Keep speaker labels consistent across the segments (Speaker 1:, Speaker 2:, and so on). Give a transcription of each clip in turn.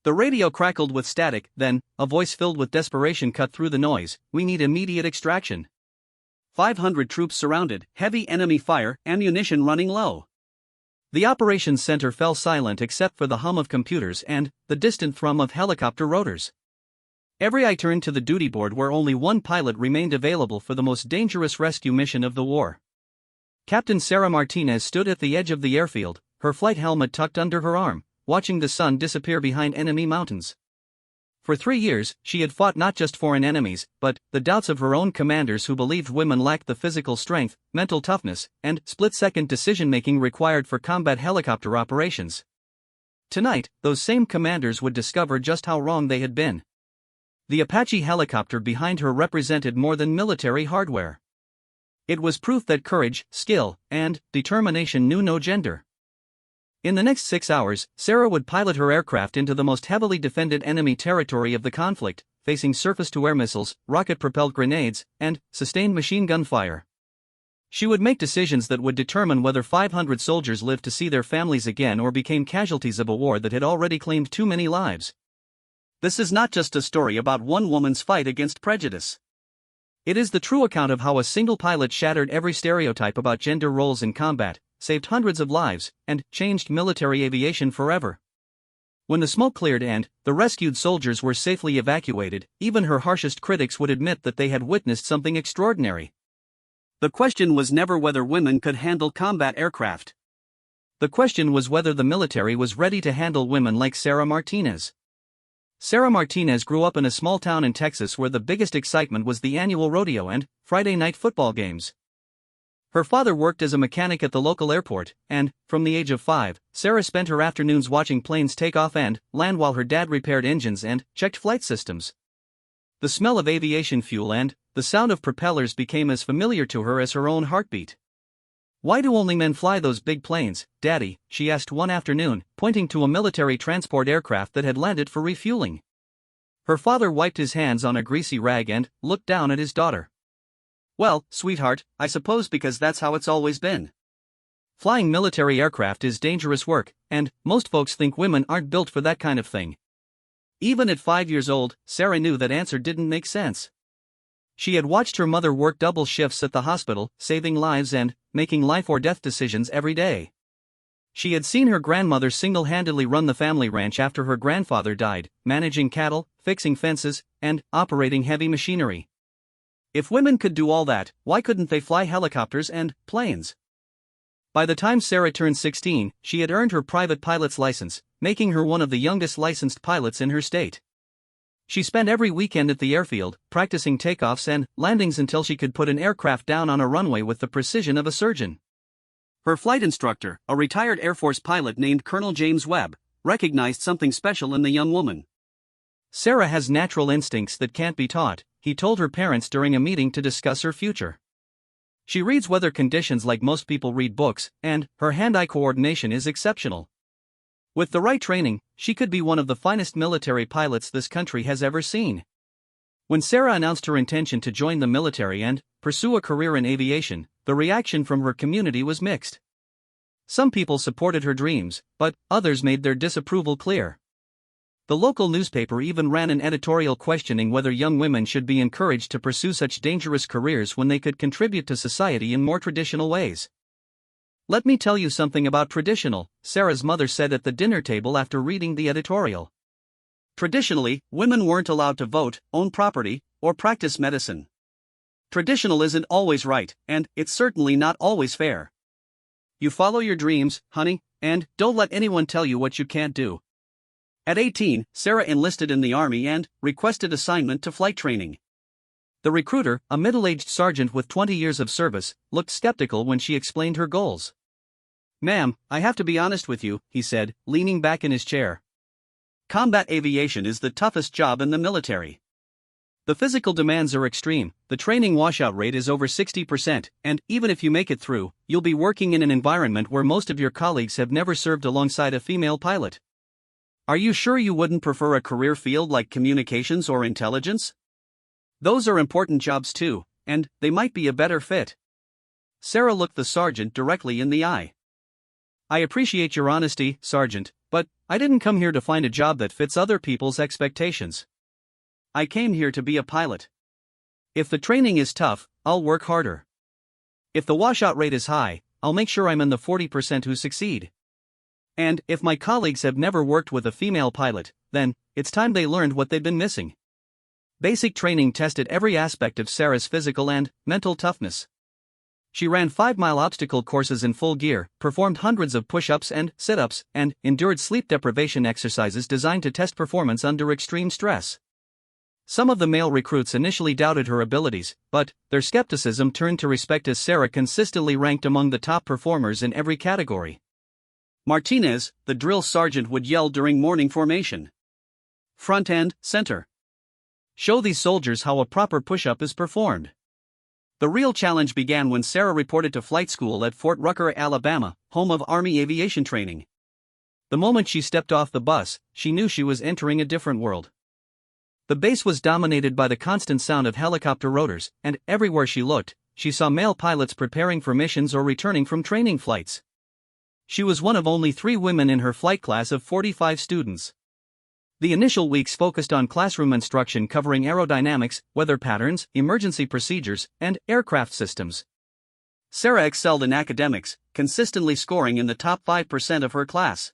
Speaker 1: The radio crackled with static, then, a voice filled with desperation cut through the noise. "We need immediate extraction. 500 troops surrounded, heavy enemy fire, ammunition running low." The operations center fell silent except for the hum of computers and the distant thrum of helicopter rotors. Every eye turned to the duty board where only one pilot remained available for the most dangerous rescue mission of the war. Captain Sarah Martinez stood at the edge of the airfield, her flight helmet tucked under her arm, watching the sun disappear behind enemy mountains. For 3 years, she had fought not just foreign enemies, but the doubts of her own commanders who believed women lacked the physical strength, mental toughness, and split-second decision-making required for combat helicopter operations. Tonight, those same commanders would discover just how wrong they had been. The Apache helicopter behind her represented more than military hardware. It was proof that courage, skill, and determination knew no gender. In the next 6 hours, Sarah would pilot her aircraft into the most heavily defended enemy territory of the conflict, facing surface-to-air missiles, rocket-propelled grenades, and sustained machine gun fire. She would make decisions that would determine whether 500 soldiers lived to see their families again or became casualties of a war that had already claimed too many lives. This is not just a story about one woman's fight against prejudice. It is the true account of how a single pilot shattered every stereotype about gender roles in combat, saved hundreds of lives, and changed military aviation forever. When the smoke cleared and the rescued soldiers were safely evacuated, even her harshest critics would admit that they had witnessed something extraordinary. The question was never whether women could handle combat aircraft. The question was whether the military was ready to handle women like Sarah Martinez. Sarah Martinez grew up in a small town in Texas where the biggest excitement was the annual rodeo and Friday night football games. Her father worked as a mechanic at the local airport, and, from the age of 5, Sarah spent her afternoons watching planes take off and land while her dad repaired engines and checked flight systems. The smell of aviation fuel and the sound of propellers became as familiar to her as her own heartbeat. "Why do only men fly those big planes, Daddy?" she asked one afternoon, pointing to a military transport aircraft that had landed for refueling. Her father wiped his hands on a greasy rag and looked down at his daughter. "Well, sweetheart, I suppose because that's how it's always been. Flying military aircraft is dangerous work, and most folks think women aren't built for that kind of thing." Even at 5 years old, Sarah knew that answer didn't make sense. She had watched her mother work double shifts at the hospital, saving lives and making life-or-death decisions every day. She had seen her grandmother single-handedly run the family ranch after her grandfather died, managing cattle, fixing fences, and operating heavy machinery. If women could do all that, why couldn't they fly helicopters and planes? By the time Sarah turned 16, she had earned her private pilot's license, making her one of the youngest licensed pilots in her state. She spent every weekend at the airfield, practicing takeoffs and landings until she could put an aircraft down on a runway with the precision of a surgeon. Her flight instructor, a retired Air Force pilot named Colonel James Webb, recognized something special in the young woman. "Sarah has natural instincts that can't be taught," he told her parents during a meeting to discuss her future. "She reads weather conditions like most people read books, and her hand-eye coordination is exceptional. With the right training, she could be one of the finest military pilots this country has ever seen." When Sarah announced her intention to join the military and pursue a career in aviation, the reaction from her community was mixed. Some people supported her dreams, but others made their disapproval clear. The local newspaper even ran an editorial questioning whether young women should be encouraged to pursue such dangerous careers when they could contribute to society in more traditional ways. "Let me tell you something about traditional," Sarah's mother said at the dinner table after reading the editorial. "Traditionally, women weren't allowed to vote, own property, or practice medicine. Traditional isn't always right, and it's certainly not always fair. You follow your dreams, honey, and don't let anyone tell you what you can't do." At 18, Sarah enlisted in the Army and requested assignment to flight training. The recruiter, a middle-aged sergeant with 20 years of service, looked skeptical when she explained her goals. "Ma'am, I have to be honest with you," he said, leaning back in his chair. "Combat aviation is the toughest job in the military. The physical demands are extreme, the training washout rate is over 60%, and even if you make it through, you'll be working in an environment where most of your colleagues have never served alongside a female pilot. Are you sure you wouldn't prefer a career field like communications or intelligence? Those are important jobs too, and they might be a better fit." Sarah looked the sergeant directly in the eye. "I appreciate your honesty, Sergeant, But I didn't come here to find a job that fits other people's expectations. I came here to be a pilot. If the training is tough, I'll work harder. If the washout rate is high, I'll make sure I'm in the 40% who succeed. And if my colleagues have never worked with a female pilot, then it's time they learned what they'd been missing. Basic training tested every aspect of Sarah's physical and mental toughness. She ran 5-mile obstacle courses in full gear, performed hundreds of push-ups and sit-ups, and endured sleep deprivation exercises designed to test performance under extreme stress. Some of the male recruits initially doubted her abilities, but their skepticism turned to respect as Sarah consistently ranked among the top performers in every category. Martinez, the drill sergeant, would yell during morning formation. Front and center. Show these soldiers how a proper push-up is performed. The real challenge began when Sarah reported to flight school at Fort Rucker, Alabama, home of Army aviation training. The moment she stepped off the bus, she knew she was entering a different world. The base was dominated by the constant sound of helicopter rotors, and everywhere she looked, she saw male pilots preparing for missions or returning from training flights. She was one of only 3 women in her flight class of 45 students. The initial weeks focused on classroom instruction covering aerodynamics, weather patterns, emergency procedures, and aircraft systems. Sarah excelled in academics, consistently scoring in the top 5% of her class.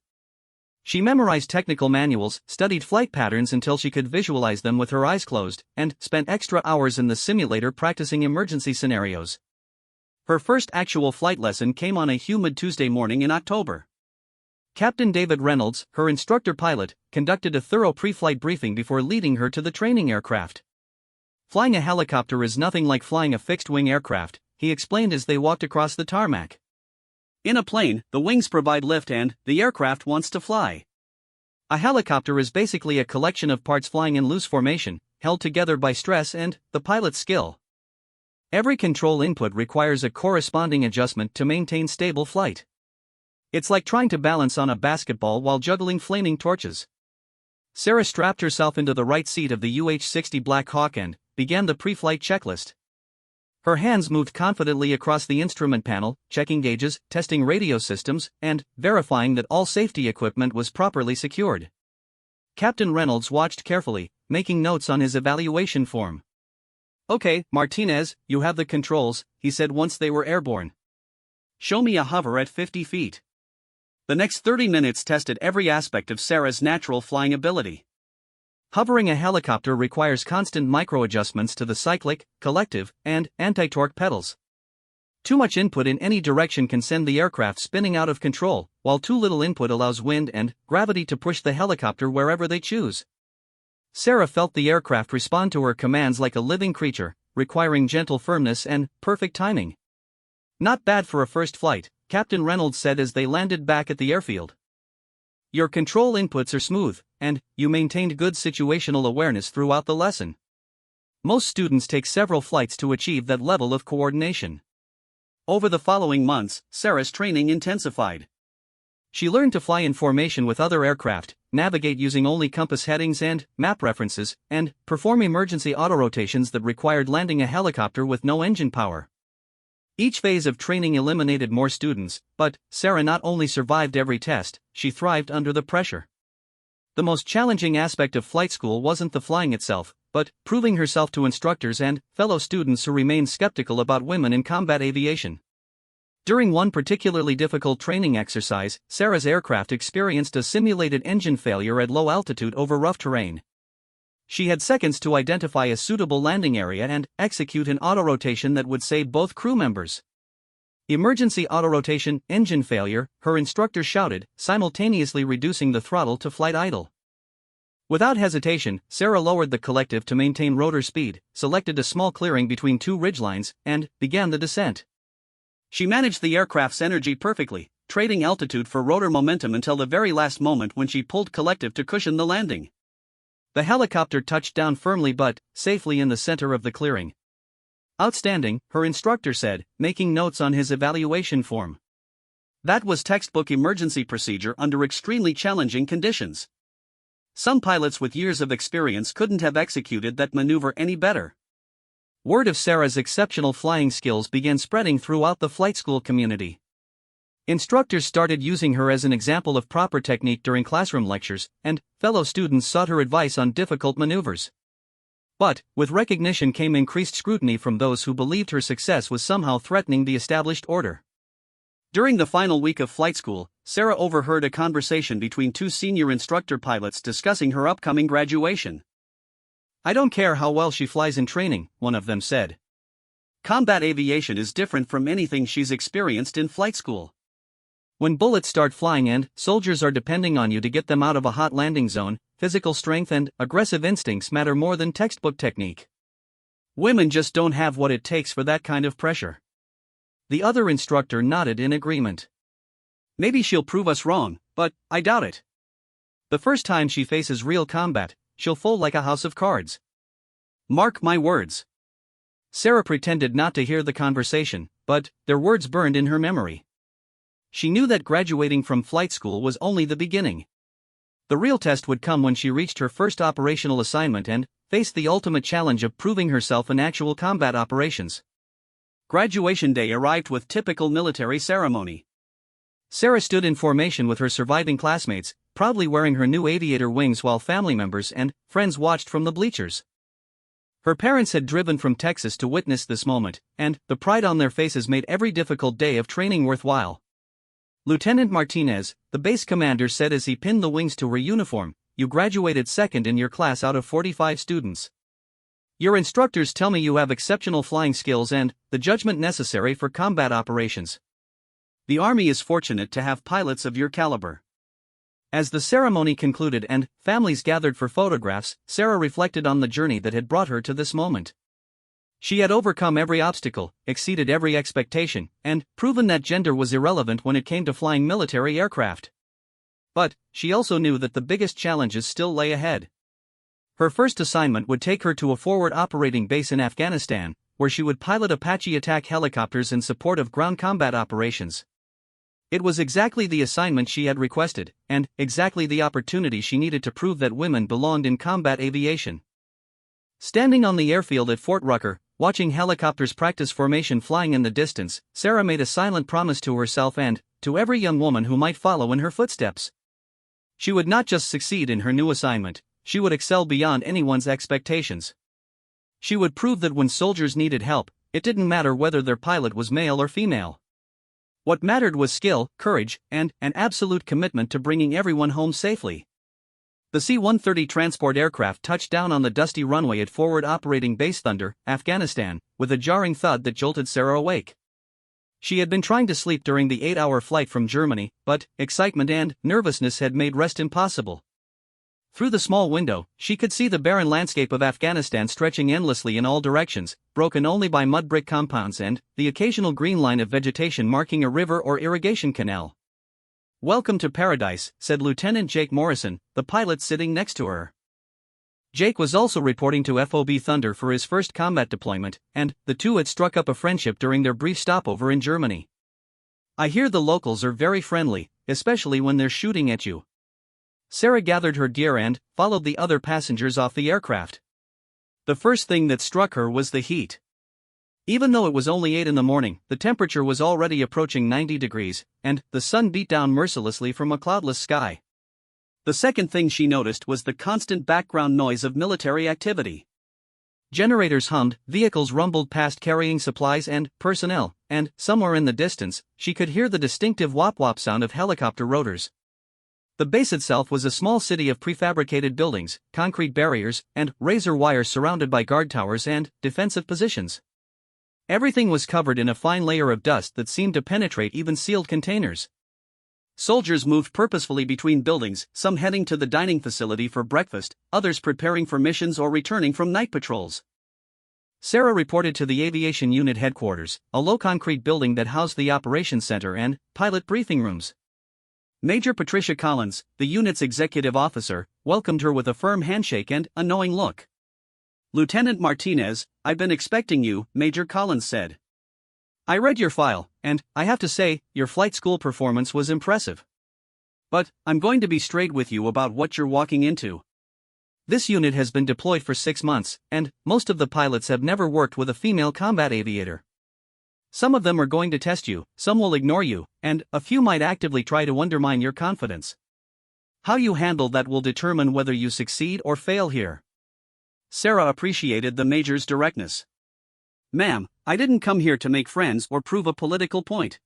Speaker 1: She memorized technical manuals, studied flight patterns until she could visualize them with her eyes closed, and spent extra hours in the simulator practicing emergency scenarios. Her first actual flight lesson came on a humid Tuesday morning in October. Captain David Reynolds, her instructor pilot, conducted a thorough pre-flight briefing before leading her to the training aircraft. Flying a helicopter is nothing like flying a fixed-wing aircraft, he explained as they walked across the tarmac. In a plane, the wings provide lift and the aircraft wants to fly. A helicopter is basically a collection of parts flying in loose formation, held together by stress and the pilot's skill. Every control input requires a corresponding adjustment to maintain stable flight. It's like trying to balance on a basketball while juggling flaming torches. Sarah strapped herself into the right seat of the UH-60 Black Hawk and began the pre-flight checklist. Her hands moved confidently across the instrument panel, checking gauges, testing radio systems, and verifying that all safety equipment was properly secured. Captain Reynolds watched carefully, making notes on his evaluation form. "Okay, Martinez, you have the controls," he said once they were airborne. "Show me a hover at 50 feet. The next 30 minutes tested every aspect of Sarah's natural flying ability. Hovering a helicopter requires constant micro-adjustments to the cyclic, collective, and anti-torque pedals. Too much input in any direction can send the aircraft spinning out of control, while too little input allows wind and gravity to push the helicopter wherever they choose. Sarah felt the aircraft respond to her commands like a living creature, requiring gentle firmness and perfect timing. "Not bad for a first flight," Captain Reynolds said as they landed back at the airfield. "Your control inputs are smooth, and you maintained good situational awareness throughout the lesson." Most students take several flights to achieve that level of coordination. Over the following months, Sarah's training intensified. She learned to fly in formation with other aircraft, navigate using only compass headings and map references, and perform emergency autorotations that required landing a helicopter with no engine power. Each phase of training eliminated more students, but Sarah not only survived every test, she thrived under the pressure. The most challenging aspect of flight school wasn't the flying itself, but proving herself to instructors and fellow students who remained skeptical about women in combat aviation. During one particularly difficult training exercise, Sarah's aircraft experienced a simulated engine failure at low altitude over rough terrain. She had seconds to identify a suitable landing area and execute an autorotation that would save both crew members. "Emergency autorotation, engine failure," her instructor shouted, simultaneously reducing the throttle to flight idle. Without hesitation, Sarah lowered the collective to maintain rotor speed, selected a small clearing between 2 ridgelines, and began the descent. She managed the aircraft's energy perfectly, trading altitude for rotor momentum until the very last moment when she pulled collective to cushion the landing. The helicopter touched down firmly but safely in the center of the clearing. "Outstanding," her instructor said, making notes on his evaluation form. That was textbook emergency procedure under extremely challenging conditions. Some pilots with years of experience couldn't have executed that maneuver any better. Word of Sarah's exceptional flying skills began spreading throughout the flight school community. Instructors started using her as an example of proper technique during classroom lectures, and fellow students sought her advice on difficult maneuvers. But, with recognition came increased scrutiny from those who believed her success was somehow threatening the established order. During the final week of flight school, Sarah overheard a conversation between two senior instructor pilots discussing her upcoming graduation. "I don't care how well she flies in training," one of them said. "Combat aviation is different from anything she's experienced in flight school. When bullets start flying and soldiers are depending on you to get them out of a hot landing zone, physical strength and aggressive instincts matter more than textbook technique. Women just don't have what it takes for that kind of pressure." The other instructor nodded in agreement. "Maybe she'll prove us wrong, but I doubt it. The first time she faces real combat, she'll fold like a house of cards. Mark my words." Sarah pretended not to hear the conversation, but their words burned in her memory. She knew that graduating from flight school was only the beginning. The real test would come when she reached her first operational assignment and faced the ultimate challenge of proving herself in actual combat operations. Graduation day arrived with typical military ceremony. Sarah stood in formation with her surviving classmates, proudly wearing her new aviator wings while family members and friends watched from the bleachers. Her parents had driven from Texas to witness this moment, and the pride on their faces made every difficult day of training worthwhile. Lieutenant Martinez, the base commander, said as he pinned the wings to her uniform, "You graduated second in your class out of 45 students. Your instructors tell me you have exceptional flying skills and the judgment necessary for combat operations. The Army is fortunate to have pilots of your caliber." As the ceremony concluded and families gathered for photographs, Sarah reflected on the journey that had brought her to this moment. She had overcome every obstacle, exceeded every expectation, and proven that gender was irrelevant when it came to flying military aircraft. But she also knew that the biggest challenges still lay ahead. Her first assignment would take her to a forward operating base in Afghanistan, where she would pilot Apache attack helicopters in support of ground combat operations. It was exactly the assignment she had requested, and exactly the opportunity she needed to prove that women belonged in combat aviation. Standing on the airfield at Fort Rucker, watching helicopters practice formation flying in the distance, Sarah made a silent promise to herself and to every young woman who might follow in her footsteps. She would not just succeed in her new assignment, she would excel beyond anyone's expectations. She would prove that when soldiers needed help, it didn't matter whether their pilot was male or female. What mattered was skill, courage, and an absolute commitment to bringing everyone home safely. The C-130 transport aircraft touched down on the dusty runway at Forward Operating Base Thunder, Afghanistan, with a jarring thud that jolted Sarah awake. She had been trying to sleep during the 8-hour flight from Germany, but excitement and nervousness had made rest impossible. Through the small window, she could see the barren landscape of Afghanistan stretching endlessly in all directions, broken only by mud brick compounds and the occasional green line of vegetation marking a river or irrigation canal. "Welcome to paradise," said Lieutenant Jake Morrison, the pilot sitting next to her. Jake was also reporting to FOB Thunder for his first combat deployment, and the two had struck up a friendship during their brief stopover in Germany. "I hear the locals are very friendly, especially when they're shooting at you." Sarah gathered her gear and followed the other passengers off the aircraft. The first thing that struck her was the heat. Even though it was only 8 in the morning, the temperature was already approaching 90 degrees, and the sun beat down mercilessly from a cloudless sky. The second thing she noticed was the constant background noise of military activity. Generators hummed, vehicles rumbled past carrying supplies and personnel, and somewhere in the distance, she could hear the distinctive whop-whop sound of helicopter rotors. The base itself was a small city of prefabricated buildings, concrete barriers, and razor wire surrounded by guard towers and defensive positions. Everything was covered in a fine layer of dust that seemed to penetrate even sealed containers. Soldiers moved purposefully between buildings, some heading to the dining facility for breakfast, others preparing for missions or returning from night patrols. Sarah reported to the Aviation Unit Headquarters, a low concrete building that housed the operations center and pilot briefing rooms. Major Patricia Collins, the unit's executive officer, welcomed her with a firm handshake and a knowing look. "Lieutenant Martinez, I've been expecting you," Major Collins said. "I read your file, and I have to say, your flight school performance was impressive. But I'm going to be straight with you about what you're walking into. This unit has been deployed for 6 months, and most of the pilots have never worked with a female combat aviator. Some of them are going to test you, some will ignore you, and a few might actively try to undermine your confidence. How you handle that will determine whether you succeed or fail here. Sarah appreciated the Major's directness. Ma'am, I didn't come here to make friends or prove a political point.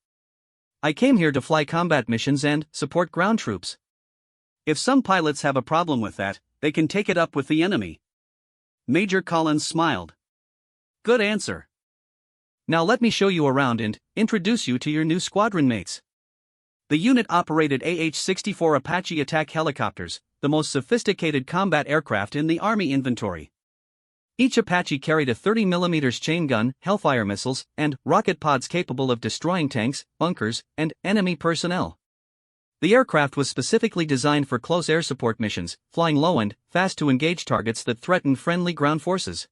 Speaker 1: I came here to fly combat missions and support ground troops. If some pilots have a problem with that, they can take it up with the enemy. Major Collins smiled. Good answer. Now let me show you around and introduce you to your new squadron mates. The unit operated AH-64 Apache attack helicopters, the most sophisticated combat aircraft in the Army inventory. Each Apache carried a 30mm chain gun, Hellfire missiles, and rocket pods capable of destroying tanks, bunkers, and enemy personnel. The aircraft was specifically designed for close air support missions, flying low and fast to engage targets that threatened friendly ground forces.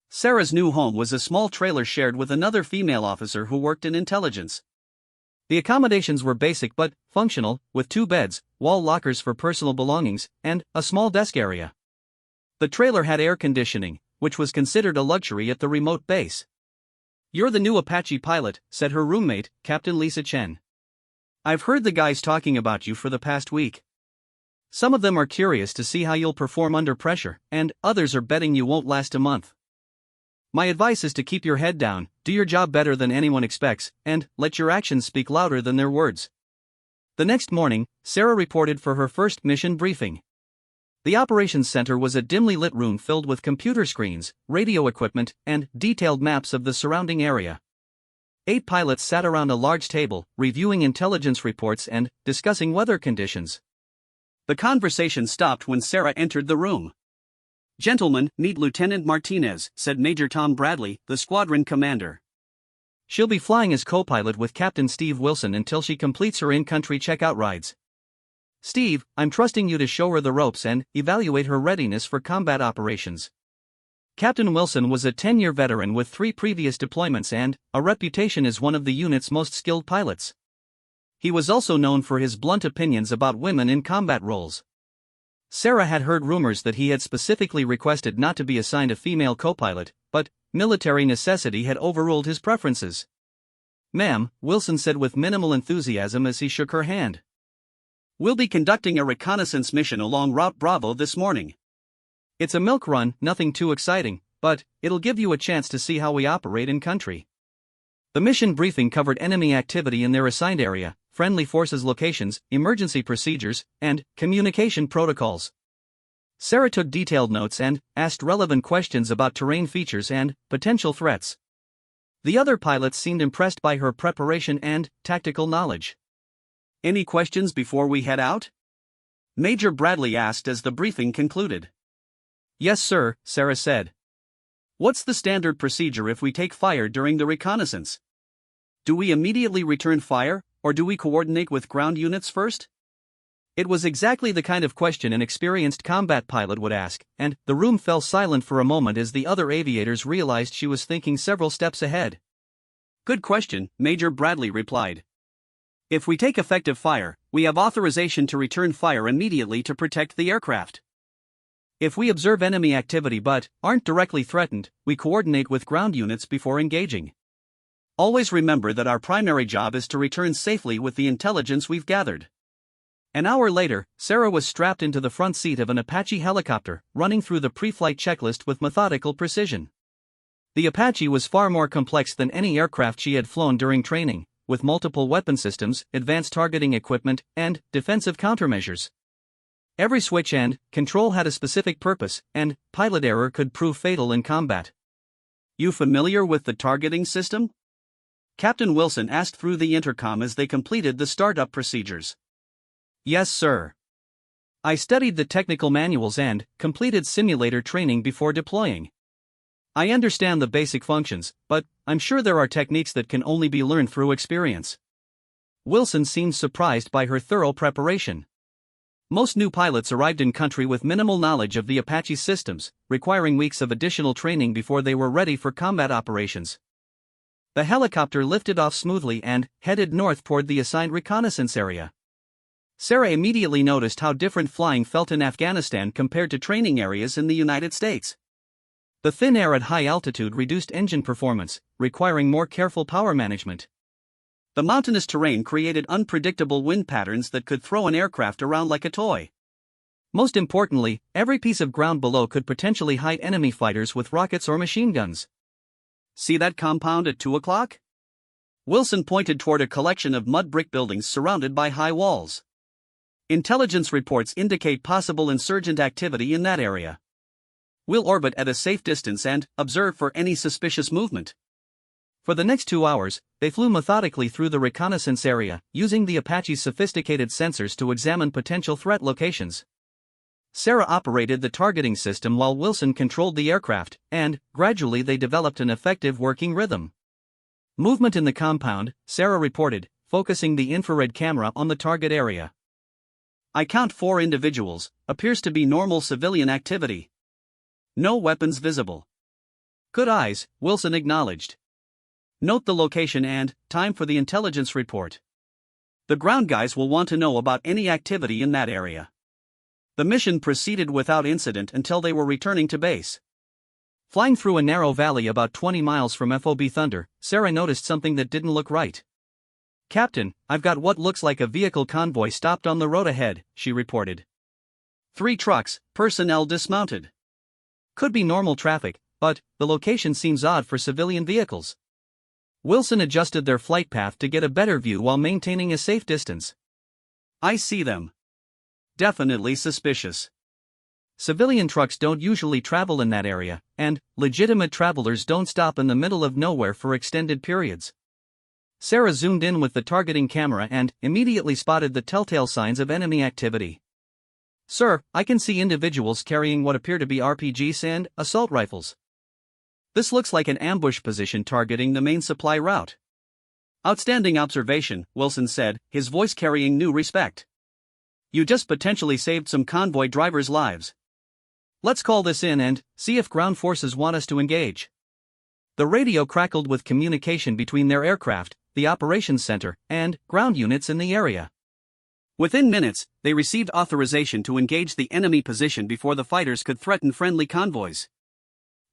Speaker 1: Sarah's new home was a small trailer shared with another female officer who worked in intelligence. The accommodations were basic but functional, with 2 beds, wall lockers for personal belongings, and a small desk area. The trailer had air conditioning, which was considered a luxury at the remote base. You're the new Apache pilot, said her roommate, Captain Lisa Chen. I've heard the guys talking about you for the past week. Some of them are curious to see how you'll perform under pressure, and others are betting you won't last a month. My advice is to keep your head down, do your job better than anyone expects, and let your actions speak louder than their words. The next morning, Sarah reported for her first mission briefing. The operations center was a dimly lit room filled with computer screens, radio equipment, and detailed maps of the surrounding area. 8 pilots sat around a large table, reviewing intelligence reports and discussing weather conditions. The conversation stopped when Sarah entered the room. Gentlemen, meet Lieutenant Martinez, said Major Tom Bradley, the squadron commander. She'll be flying as co-pilot with Captain Steve Wilson until she completes her in-country checkout rides. Steve, I'm trusting you to show her the ropes and evaluate her readiness for combat operations. Captain Wilson was a 10-year veteran with 3 previous deployments and a reputation as one of the unit's most skilled pilots. He was also known for his blunt opinions about women in combat roles. Sarah had heard rumors that he had specifically requested not to be assigned a female co-pilot, but military necessity had overruled his preferences. Ma'am, Wilson said with minimal enthusiasm as he shook her hand. We'll be conducting a reconnaissance mission along Route Bravo this morning. It's a milk run, nothing too exciting, but it'll give you a chance to see how we operate in country. The mission briefing covered enemy activity in their assigned area, friendly forces locations, emergency procedures, and communication protocols. Sarah took detailed notes and asked relevant questions about terrain features and potential threats. The other pilots seemed impressed by her preparation and tactical knowledge. Any questions before we head out? Major Bradley asked as the briefing concluded. Yes, sir, Sarah said. What's the standard procedure if we take fire during the reconnaissance? Do we immediately return fire, or do we coordinate with ground units first? It was exactly the kind of question an experienced combat pilot would ask, and the room fell silent for a moment as the other aviators realized she was thinking several steps ahead. Good question, Major Bradley replied. If we take effective fire, we have authorization to return fire immediately to protect the aircraft. If we observe enemy activity but aren't directly threatened, we coordinate with ground units before engaging. Always remember that our primary job is to return safely with the intelligence we've gathered. An hour later, Sarah was strapped into the front seat of an Apache helicopter, running through the pre-flight checklist with methodical precision. The Apache was far more complex than any aircraft she had flown during training, with multiple weapon systems, advanced targeting equipment, and defensive countermeasures. Every switch and control had a specific purpose, and pilot error could prove fatal in combat. You familiar with the targeting system? Captain Wilson asked through the intercom as they completed the startup procedures. Yes, sir. I studied the technical manuals and completed simulator training before deploying. I understand the basic functions, but I'm sure there are techniques that can only be learned through experience. Wilson seemed surprised by her thorough preparation. Most new pilots arrived in country with minimal knowledge of the Apache systems, requiring weeks of additional training before they were ready for combat operations. The helicopter lifted off smoothly and headed north toward the assigned reconnaissance area. Sarah immediately noticed how different flying felt in Afghanistan compared to training areas in the United States. The thin air at high altitude reduced engine performance, requiring more careful power management. The mountainous terrain created unpredictable wind patterns that could throw an aircraft around like a toy. Most importantly, every piece of ground below could potentially hide enemy fighters with rockets or machine guns. See that compound at 2 o'clock? Wilson pointed toward a collection of mud brick buildings surrounded by high walls. Intelligence reports indicate possible insurgent activity in that area. We'll orbit at a safe distance and observe for any suspicious movement. For the next 2 hours, they flew methodically through the reconnaissance area, using the Apache's sophisticated sensors to examine potential threat locations. Sarah operated the targeting system while Wilson controlled the aircraft, and, gradually they developed an effective working rhythm. Movement in the compound, Sarah reported, focusing the infrared camera on the target area. I count 4 individuals, appears to be normal civilian activity. No weapons visible. Good eyes, Wilson acknowledged. Note the location and time for the intelligence report. The ground guys will want to know about any activity in that area. The mission proceeded without incident until they were returning to base. Flying through a narrow valley about 20 miles from FOB Thunder, Sarah noticed something that didn't look right. Captain, I've got what looks like a vehicle convoy stopped on the road ahead, she reported. 3 trucks, personnel dismounted. Could be normal traffic, but the location seems odd for civilian vehicles. Wilson adjusted their flight path to get a better view while maintaining a safe distance. I see them. Definitely suspicious. Civilian trucks don't usually travel in that area, and legitimate travelers don't stop in the middle of nowhere for extended periods. Sarah zoomed in with the targeting camera and immediately spotted the telltale signs of enemy activity. Sir, I can see individuals carrying what appear to be RPGs and assault rifles. This looks like an ambush position targeting the main supply route. Outstanding observation, Wilson said, his voice carrying new respect. You just potentially saved some convoy drivers' lives. Let's call this in and see if ground forces want us to engage. The radio crackled with communication between their aircraft, the operations center, and ground units in the area. Within minutes, they received authorization to engage the enemy position before the fighters could threaten friendly convoys.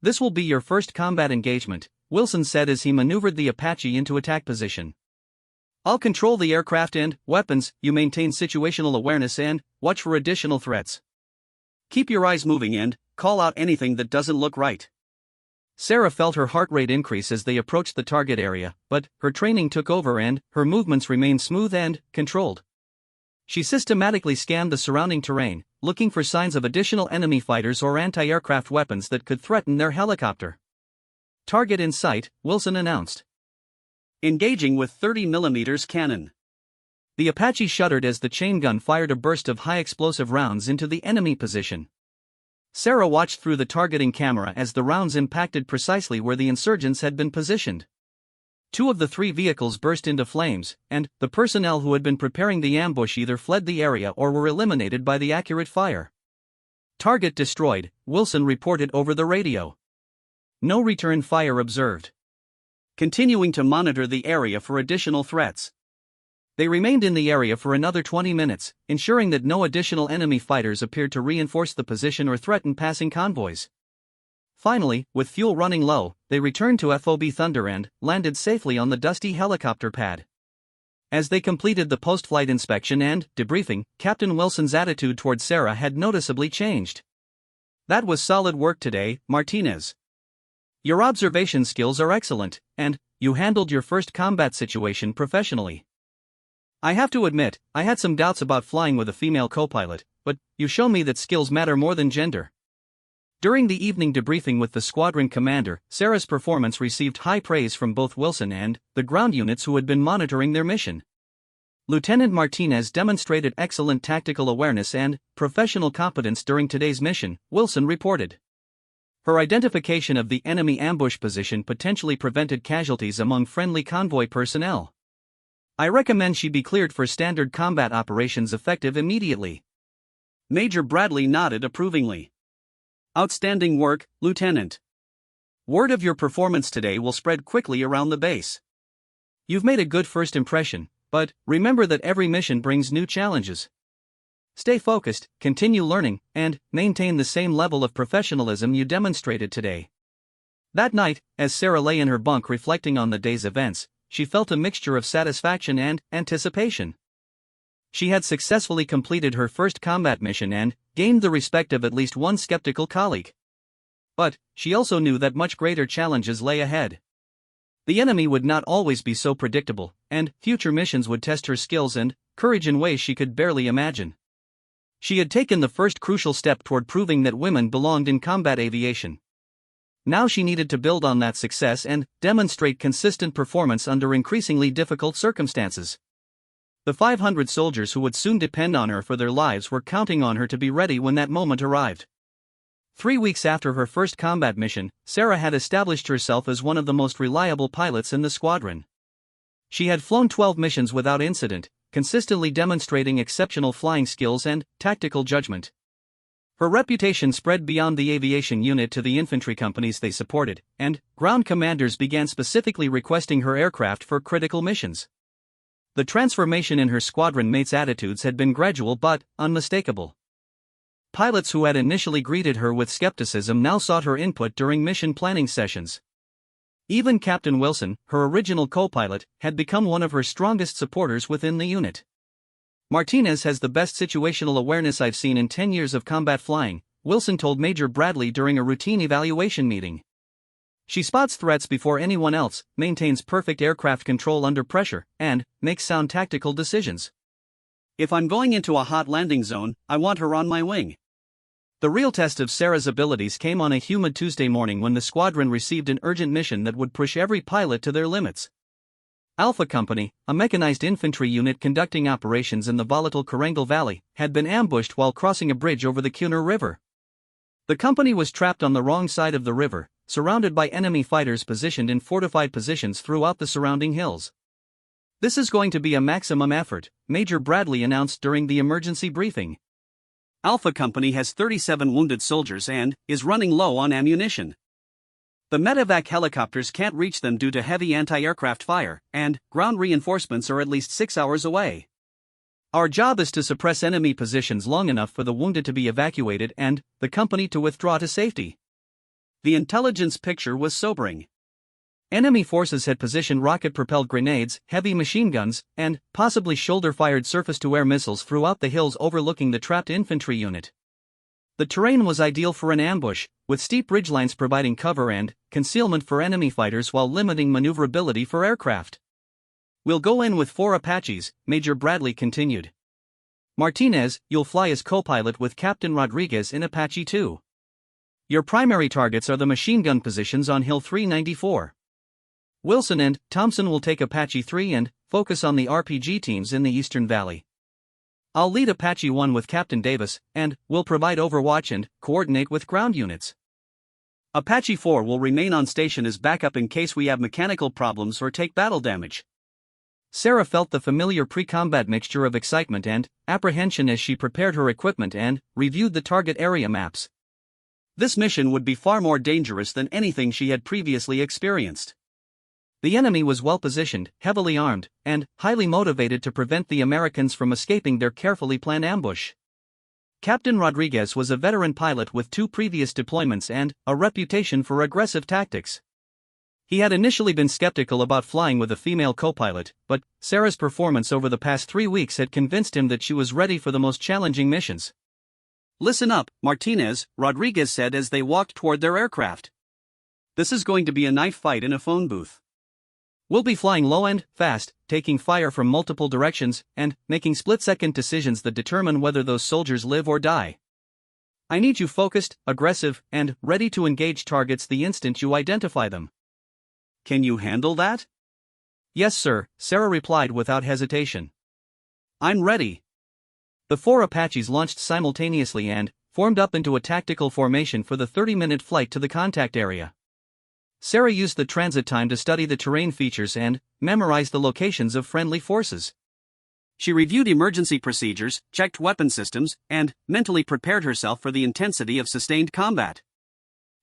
Speaker 1: This will be your first combat engagement, Wilson said as he maneuvered the Apache into attack position. I'll control the aircraft and weapons, you maintain situational awareness and watch for additional threats. Keep your eyes moving and call out anything that doesn't look right. Sarah felt her heart rate increase as they approached the target area, but her training took over and her movements remained smooth and controlled. She systematically scanned the surrounding terrain, looking for signs of additional enemy fighters or anti-aircraft weapons that could threaten their helicopter. Target in sight, Wilson announced. Engaging with 30mm cannon. The Apache shuddered as the chain gun fired a burst of high-explosive rounds into the enemy position. Sarah watched through the targeting camera as the rounds impacted precisely where the insurgents had been positioned. 2 of the 3 vehicles burst into flames, and the personnel who had been preparing the ambush either fled the area or were eliminated by the accurate fire. Target destroyed, Wilson reported over the radio. No return fire observed. Continuing to monitor the area for additional threats. They remained in the area for another 20 minutes, ensuring that no additional enemy fighters appeared to reinforce the position or threaten passing convoys. Finally, with fuel running low, they returned to FOB Thunder and landed safely on the dusty helicopter pad. As they completed the post-flight inspection and debriefing, Captain Wilson's attitude toward Sarah had noticeably changed. That was solid work today, Martinez. Your observation skills are excellent, and you handled your first combat situation professionally. I have to admit, I had some doubts about flying with a female co-pilot, but you show me that skills matter more than gender. During the evening debriefing with the squadron commander, Sarah's performance received high praise from both Wilson and the ground units who had been monitoring their mission. Lieutenant Martinez demonstrated excellent tactical awareness and professional competence during today's mission, Wilson reported. Her identification of the enemy ambush position potentially prevented casualties among friendly convoy personnel. I recommend she be cleared for standard combat operations effective immediately. Major Bradley nodded approvingly. Outstanding work, Lieutenant. Word of your performance today will spread quickly around the base. You've made a good first impression, but remember that every mission brings new challenges. Stay focused, continue learning, and maintain the same level of professionalism you demonstrated today. That night, as Sarah lay in her bunk reflecting on the day's events, she felt a mixture of satisfaction and anticipation. She had successfully completed her first combat mission and gained the respect of at least one skeptical colleague. But she also knew that much greater challenges lay ahead. The enemy would not always be so predictable, and future missions would test her skills and courage in ways she could barely imagine. She had taken the first crucial step toward proving that women belonged in combat aviation. Now she needed to build on that success and demonstrate consistent performance under increasingly difficult circumstances. The 500 soldiers who would soon depend on her for their lives were counting on her to be ready when that moment arrived. 3 weeks after her first combat mission, Sarah had established herself as one of the most reliable pilots in the squadron. She had flown 12 missions without incident, consistently demonstrating exceptional flying skills and tactical judgment. Her reputation spread beyond the aviation unit to the infantry companies they supported, and ground commanders began specifically requesting her aircraft for critical missions. The transformation in her squadron mates' attitudes had been gradual but unmistakable. Pilots who had initially greeted her with skepticism now sought her input during mission planning sessions. Even Captain Wilson, her original co-pilot, had become one of her strongest supporters within the unit. "Martinez has the best situational awareness I've seen in 10 years of combat flying," Wilson told Major Bradley during a routine evaluation meeting. "She spots threats before anyone else, maintains perfect aircraft control under pressure, and makes sound tactical decisions. If I'm going into a hot landing zone, I want her on my wing." The real test of Sarah's abilities came on a humid Tuesday morning when the squadron received an urgent mission that would push every pilot to their limits. Alpha Company, a mechanized infantry unit conducting operations in the volatile Korangal Valley, had been ambushed while crossing a bridge over the Cunard River. The company was trapped on the wrong side of the river, surrounded by enemy fighters positioned in fortified positions throughout the surrounding hills. "This is going to be a maximum effort," Major Bradley announced during the emergency briefing. "Alpha Company has 37 wounded soldiers and is running low on ammunition. The medevac helicopters can't reach them due to heavy anti-aircraft fire, and ground reinforcements are at least 6 hours away. Our job is to suppress enemy positions long enough for the wounded to be evacuated and the company to withdraw to safety." The intelligence picture was sobering. Enemy forces had positioned rocket-propelled grenades, heavy machine guns, and possibly shoulder-fired surface-to-air missiles throughout the hills overlooking the trapped infantry unit. The terrain was ideal for an ambush, with steep ridgelines providing cover and concealment for enemy fighters while limiting maneuverability for aircraft. "We'll go in with 4 Apaches," Major Bradley continued. "Martinez, you'll fly as co-pilot with Captain Rodriguez in Apache 2. Your primary targets are the machine gun positions on Hill 394. Wilson and Thompson will take Apache 3 and focus on the RPG teams in the Eastern Valley. I'll lead Apache 1 with Captain Davis, and will provide overwatch and coordinate with ground units. Apache 4 will remain on station as backup in case we have mechanical problems or take battle damage." Sarah felt the familiar pre-combat mixture of excitement and apprehension as she prepared her equipment and reviewed the target area maps. This mission would be far more dangerous than anything she had previously experienced. The enemy was well-positioned, heavily armed, and highly motivated to prevent the Americans from escaping their carefully planned ambush. Captain Rodriguez was a veteran pilot with 2 previous deployments and a reputation for aggressive tactics. He had initially been skeptical about flying with a female co-pilot, but Sarah's performance over the past 3 weeks had convinced him that she was ready for the most challenging missions. "Listen up, Martinez," Rodriguez said as they walked toward their aircraft. "This is going to be a knife fight in a phone booth. We'll be flying low and fast, taking fire from multiple directions, and making split-second decisions that determine whether those soldiers live or die. I need you focused, aggressive, and ready to engage targets the instant you identify them." "Can you handle that?" "Yes, sir," Sarah replied without hesitation. "I'm ready." The 4 Apaches launched simultaneously and formed up into a tactical formation for the 30-minute flight to the contact area. Sarah used the transit time to study the terrain features and memorize the locations of friendly forces. She reviewed emergency procedures, checked weapon systems, and mentally prepared herself for the intensity of sustained combat.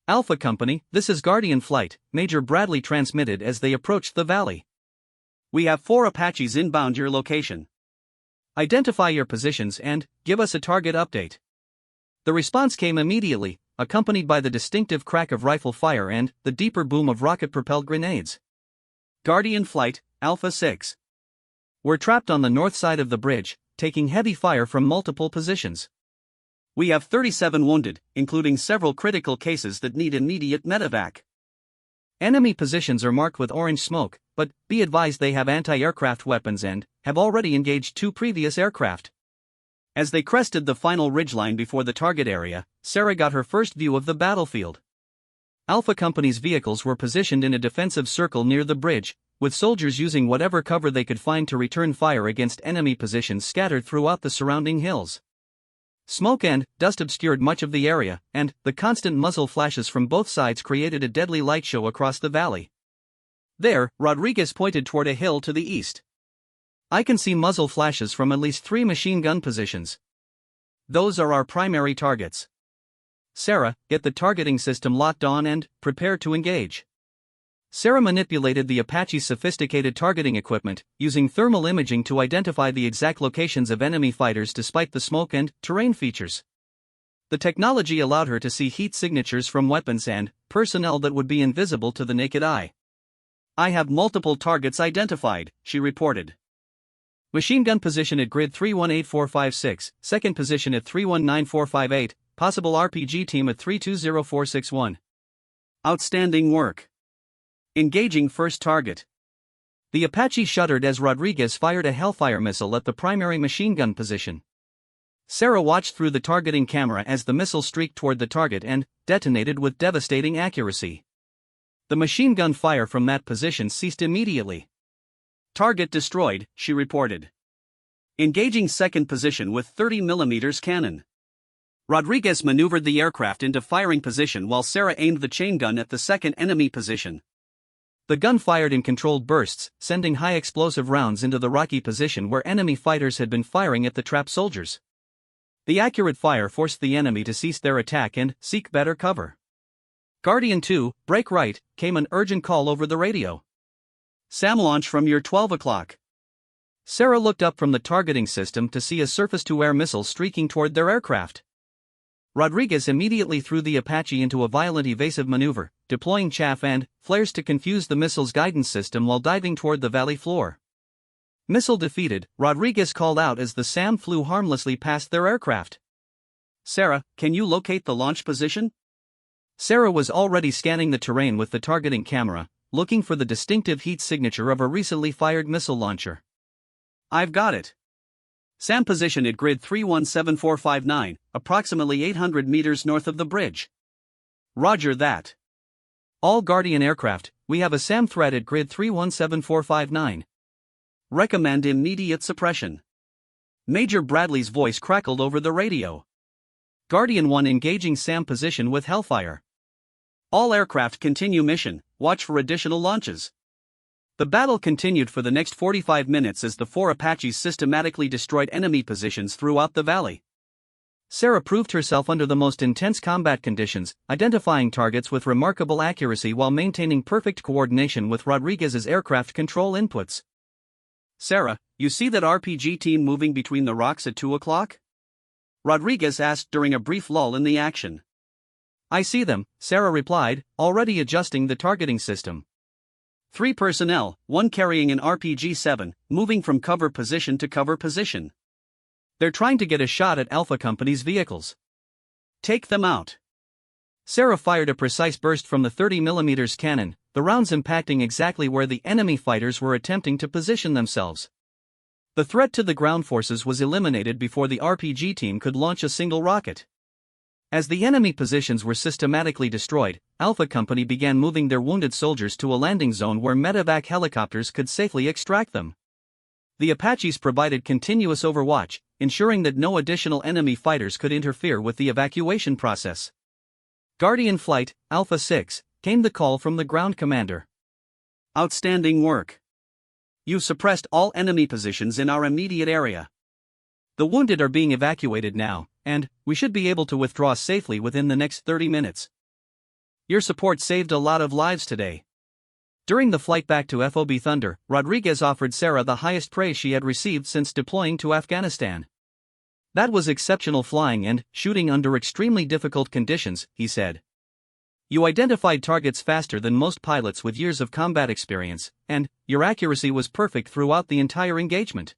Speaker 1: "Alpha Company, this is Guardian Flight," Major Bradley transmitted as they approached the valley. "We have 4 Apaches inbound your location. Identify your positions and give us a target update." The response came immediately, accompanied by the distinctive crack of rifle fire and the deeper boom of rocket-propelled grenades. Guardian Flight, Alpha 6. We're trapped on the north side of the bridge, taking heavy fire from multiple positions. We have 37 wounded, including several critical cases that need immediate medevac. Enemy positions are marked with orange smoke, but be advised they have anti-aircraft weapons and have already engaged 2 previous aircraft. As they crested the final ridgeline before the target area, Sarah got her first view of the battlefield. Alpha Company's vehicles were positioned in a defensive circle near the bridge, with soldiers using whatever cover they could find to return fire against enemy positions scattered throughout the surrounding hills. Smoke and dust obscured much of the area, and the constant muzzle flashes from both sides created a deadly light show across the valley. There, Rodriguez pointed toward a hill to the east. I can see muzzle flashes from at least 3 machine gun positions. Those are our primary targets. Sarah, get the targeting system locked on and prepare to engage. Sarah manipulated the Apache's sophisticated targeting equipment, using thermal imaging to identify the exact locations of enemy fighters despite the smoke and terrain features. The technology allowed her to see heat signatures from weapons and personnel that would be invisible to the naked eye. I have multiple targets identified, she reported. Machine gun position at grid 318456, second position at 319458, possible RPG team at 320461. Outstanding work. Engaging first target. The Apache shuddered as Rodriguez fired a Hellfire missile at the primary machine gun position. Sarah watched through the targeting camera as the missile streaked toward the target and detonated with devastating accuracy. The machine gun fire from that position ceased immediately. Target destroyed, she reported. Engaging second position with 30mm cannon. Rodriguez maneuvered the aircraft into firing position while Sarah aimed the chain gun at the second enemy position. The gun fired in controlled bursts, sending high explosive rounds into the rocky position where enemy fighters had been firing at the trapped soldiers. The accurate fire forced the enemy to cease their attack and seek better cover. Guardian 2, break right, came an urgent call over the radio. SAM launch from your 12 o'clock. Sarah looked up from the targeting system to see a surface-to-air missile streaking toward their aircraft. Rodriguez immediately threw the Apache into a violent evasive maneuver, deploying chaff and flares to confuse the missile's guidance system while diving toward the valley floor. Missile defeated, Rodriguez called out as the SAM flew harmlessly past their aircraft. Sarah, can you locate the launch position? Sarah was already scanning the terrain with the targeting camera, looking for the distinctive heat signature of a recently fired missile launcher. I've got it. SAM position at grid 317459, approximately 800 meters north of the bridge. Roger that. All Guardian aircraft, we have a SAM threat at grid 317459. Recommend immediate suppression. Major Bradley's voice crackled over the radio. Guardian 1 engaging SAM position with Hellfire. All aircraft continue mission, watch for additional launches. The battle continued for the next 45 minutes as the 4 Apaches systematically destroyed enemy positions throughout the valley. Sarah proved herself under the most intense combat conditions, identifying targets with remarkable accuracy while maintaining perfect coordination with Rodriguez's aircraft control inputs. Sarah, you see that RPG team moving between the rocks at 2 o'clock? Rodriguez asked during a brief lull in the action. I see them, Sarah replied, already adjusting the targeting system. 3 personnel, 1 carrying an RPG-7, moving from cover position to cover position. They're trying to get a shot at Alpha Company's vehicles. Take them out. Sarah fired a precise burst from the 30mm cannon, the rounds impacting exactly where the enemy fighters were attempting to position themselves. The threat to the ground forces was eliminated before the RPG team could launch a single rocket. As the enemy positions were systematically destroyed, Alpha Company began moving their wounded soldiers to a landing zone where medevac helicopters could safely extract them. The Apaches provided continuous overwatch, ensuring that no additional enemy fighters could interfere with the evacuation process. Guardian Flight, Alpha 6, came the call from the ground commander. Outstanding work. You suppressed all enemy positions in our immediate area. The wounded are being evacuated now, and we should be able to withdraw safely within the next 30 minutes. Your support saved a lot of lives today. During the flight back to FOB Thunder, Rodriguez offered Sarah the highest praise she had received since deploying to Afghanistan. "That was exceptional flying and shooting under extremely difficult conditions," he said. "You identified targets faster than most pilots with years of combat experience, and your accuracy was perfect throughout the entire engagement.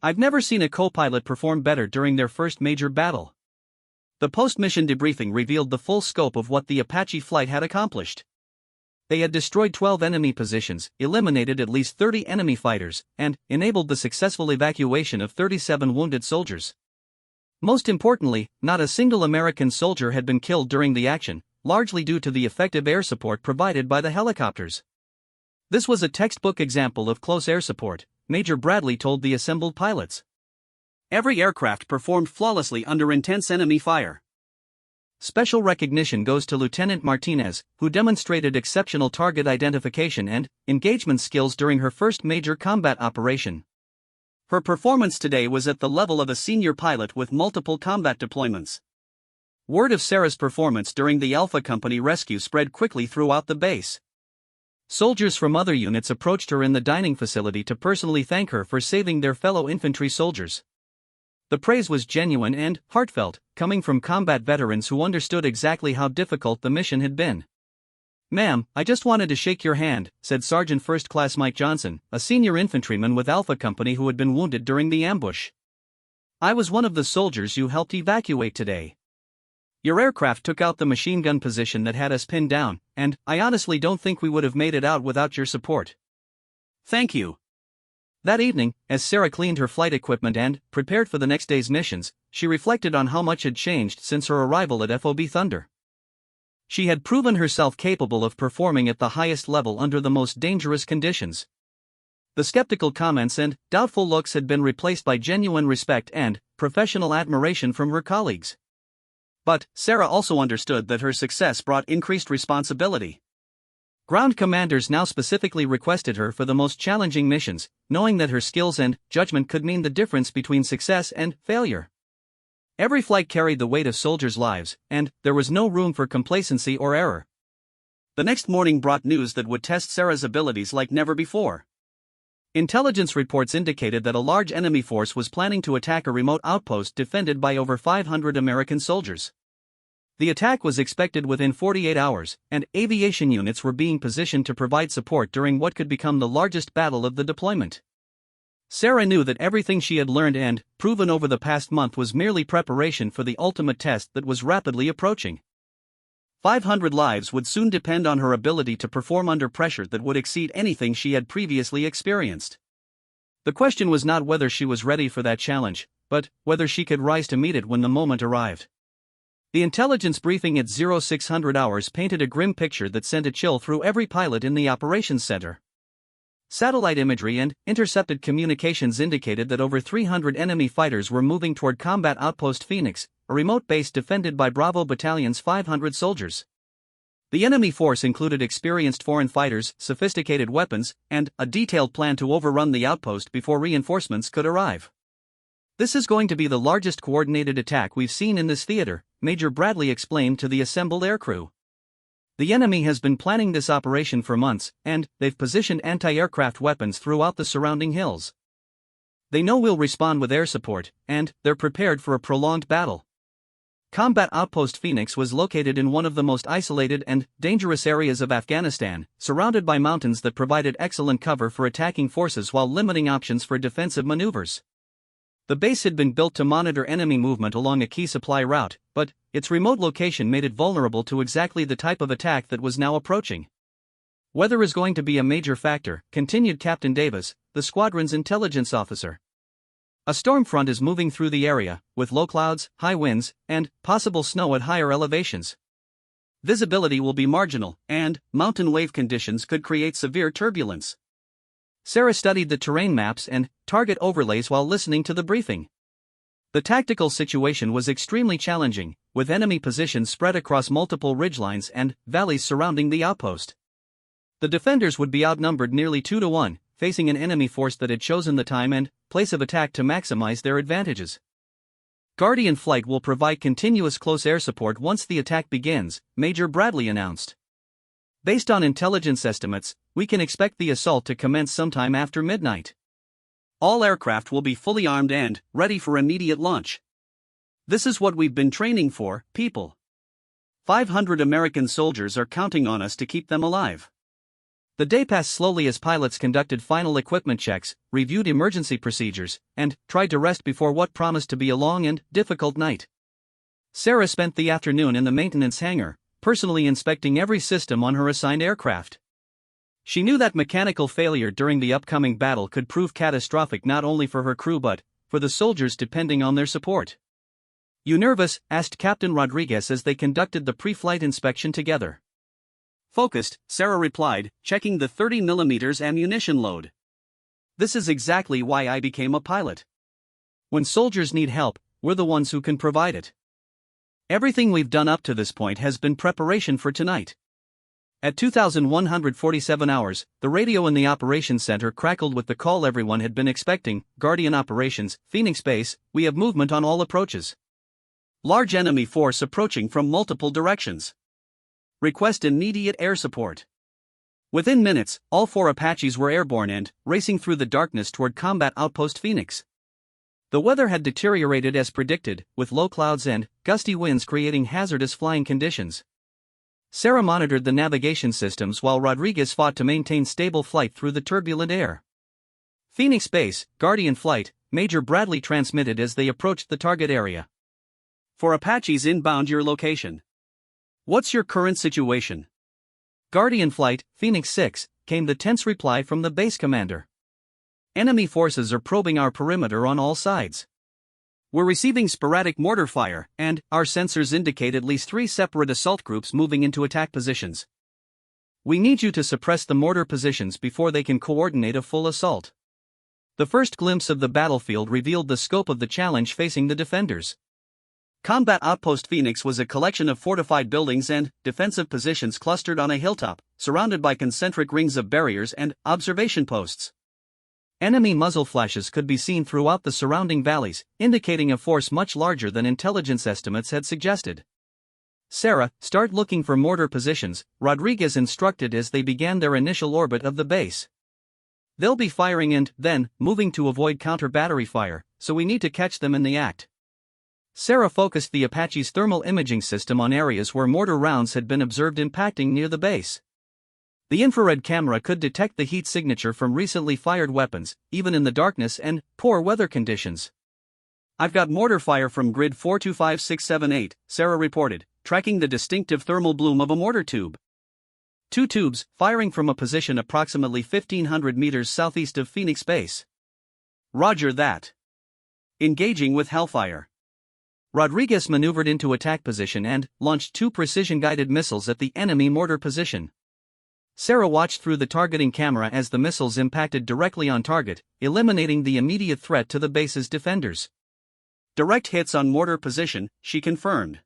Speaker 1: I've never seen a co-pilot perform better during their first major battle." The post-mission debriefing revealed the full scope of what the Apache flight had accomplished. They had destroyed 12 enemy positions, eliminated at least 30 enemy fighters, and enabled the successful evacuation of 37 wounded soldiers. Most importantly, not a single American soldier had been killed during the action, largely due to the effective air support provided by the helicopters. "This was a textbook example of close air support," Major Bradley told the assembled pilots. "Every aircraft performed flawlessly under intense enemy fire." Special recognition goes to Lieutenant Martinez, who demonstrated exceptional target identification and engagement skills during her first major combat operation. Her performance today was at the level of a senior pilot with multiple combat deployments. Word of Sarah's performance during the Alpha Company rescue spread quickly throughout the base. Soldiers from other units approached her in the dining facility to personally thank her for saving their fellow infantry soldiers. The praise was genuine and heartfelt, coming from combat veterans who understood exactly how difficult the mission had been. "Ma'am, I just wanted to shake your hand," said Sergeant First Class Mike Johnson, a senior infantryman with Alpha Company who had been wounded during the ambush. "I was one of the soldiers you helped evacuate today. Your aircraft took out the machine gun position that had us pinned down, and I honestly don't think we would have made it out without your support. Thank you." That evening, as Sarah cleaned her flight equipment and prepared for the next day's missions, she reflected on how much had changed since her arrival at FOB Thunder. She had proven herself capable of performing at the highest level under the most dangerous conditions. The skeptical comments and doubtful looks had been replaced by genuine respect and professional admiration from her colleagues. But Sarah also understood that her success brought increased responsibility. Ground commanders now specifically requested her for the most challenging missions, knowing that her skills and judgment could mean the difference between success and failure. Every flight carried the weight of soldiers' lives, and there was no room for complacency or error. The next morning brought news that would test Sarah's abilities like never before. Intelligence reports indicated that a large enemy force was planning to attack a remote outpost defended by over 500 American soldiers. The attack was expected within 48 hours, and aviation units were being positioned to provide support during what could become the largest battle of the deployment. Sarah knew that everything she had learned and proven over the past month was merely preparation for the ultimate test that was rapidly approaching. 500 lives would soon depend on her ability to perform under pressure that would exceed anything she had previously experienced. The question was not whether she was ready for that challenge, but whether she could rise to meet it when the moment arrived. The intelligence briefing at 0600 hours painted a grim picture that sent a chill through every pilot in the operations center. Satellite imagery and intercepted communications indicated that over 300 enemy fighters were moving toward Combat Outpost Phoenix, a remote base defended by Bravo Battalion's 500 soldiers. The enemy force included experienced foreign fighters, sophisticated weapons, and a detailed plan to overrun the outpost before reinforcements could arrive. "This is going to be the largest coordinated attack we've seen in this theater," Major Bradley explained to the assembled aircrew. "The enemy has been planning this operation for months, and they've positioned anti-aircraft weapons throughout the surrounding hills. They know we'll respond with air support, and they're prepared for a prolonged battle." Combat Outpost Phoenix was located in one of the most isolated and dangerous areas of Afghanistan, surrounded by mountains that provided excellent cover for attacking forces while limiting options for defensive maneuvers. The base had been built to monitor enemy movement along a key supply route, but its remote location made it vulnerable to exactly the type of attack that was now approaching. "Weather is going to be a major factor," continued Captain Davis, the squadron's intelligence officer. "A storm front is moving through the area, with low clouds, high winds, and possible snow at higher elevations. Visibility will be marginal, and mountain wave conditions could create severe turbulence." Sarah studied the terrain maps and target overlays while listening to the briefing. The tactical situation was extremely challenging, with enemy positions spread across multiple ridgelines and valleys surrounding the outpost. The defenders would be outnumbered nearly 2-1, facing an enemy force that had chosen the time and place of attack to maximize their advantages. "Guardian Flight will provide continuous close air support once the attack begins," Major Bradley announced. "Based on intelligence estimates, we can expect the assault to commence sometime after midnight. All aircraft will be fully armed and ready for immediate launch." This is what we've been training for, people. 500 American soldiers are counting on us to keep them alive. The day passed slowly as pilots conducted final equipment checks, reviewed emergency procedures, and tried to rest before what promised to be a long and difficult night. Sarah spent the afternoon in the maintenance hangar, personally inspecting every system on her assigned aircraft. She knew that mechanical failure during the upcoming battle could prove catastrophic not only for her crew but for the soldiers depending on their support. "You nervous?" asked Captain Rodriguez as they conducted the pre-flight inspection together. "Focused," Sarah replied, checking the 30mm ammunition load. "This is exactly why I became a pilot. When soldiers need help, we're the ones who can provide it. Everything we've done up to this point has been preparation for tonight." At 2147 hours, the radio in the operations center crackled with the call everyone had been expecting. "Guardian Operations, Phoenix Base, we have movement on all approaches. Large enemy force approaching from multiple directions. Request immediate air support." Within minutes, all 4 Apaches were airborne and racing through the darkness toward Combat Outpost Phoenix. The weather had deteriorated as predicted, with low clouds and gusty winds creating hazardous flying conditions. Sarah monitored the navigation systems while Rodriguez fought to maintain stable flight through the turbulent air. "Phoenix Base, Guardian Flight," Major Bradley transmitted as they approached the target area. "For Apaches inbound your location. What's your current situation?" "Guardian Flight, Phoenix 6, came the tense reply from the base commander. "Enemy forces are probing our perimeter on all sides. We're receiving sporadic mortar fire, and our sensors indicate at least 3 separate assault groups moving into attack positions. We need you to suppress the mortar positions before they can coordinate a full assault." The first glimpse of the battlefield revealed the scope of the challenge facing the defenders. Combat Outpost Phoenix was a collection of fortified buildings and defensive positions clustered on a hilltop, surrounded by concentric rings of barriers and observation posts. Enemy muzzle flashes could be seen throughout the surrounding valleys, indicating a force much larger than intelligence estimates had suggested. "Sarah, start looking for mortar positions," Rodriguez instructed as they began their initial orbit of the base. "They'll be firing and then moving to avoid counter-battery fire, so we need to catch them in the act." Sarah focused the Apache's thermal imaging system on areas where mortar rounds had been observed impacting near the base. The infrared camera could detect the heat signature from recently fired weapons, even in the darkness and poor weather conditions. "I've got mortar fire from grid 425678, Sarah reported, tracking the distinctive thermal bloom of a mortar tube. 2 tubes, firing from a position approximately 1,500 meters southeast of Phoenix Base." "Roger that. Engaging with Hellfire." Rodriguez maneuvered into attack position and launched 2 precision-guided missiles at the enemy mortar position. Sarah watched through the targeting camera as the missiles impacted directly on target, eliminating the immediate threat to the base's defenders. "Direct hits on mortar position," she confirmed.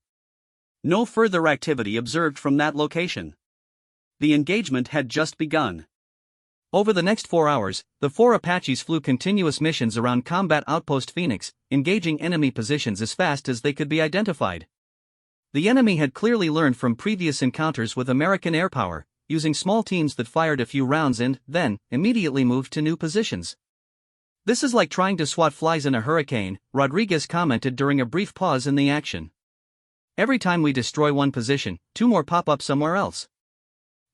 Speaker 1: No further activity observed from that location. The engagement had just begun. Over the next 4 hours, the 4 Apaches flew continuous missions around Combat Outpost Phoenix, engaging enemy positions as fast as they could be identified. The enemy had clearly learned from previous encounters with American air power, using small teams that fired a few rounds and then immediately moved to new positions. "This is like trying to swat flies in a hurricane," Rodriguez commented during a brief pause in the action. "Every time we destroy one position, 2 more pop up somewhere else."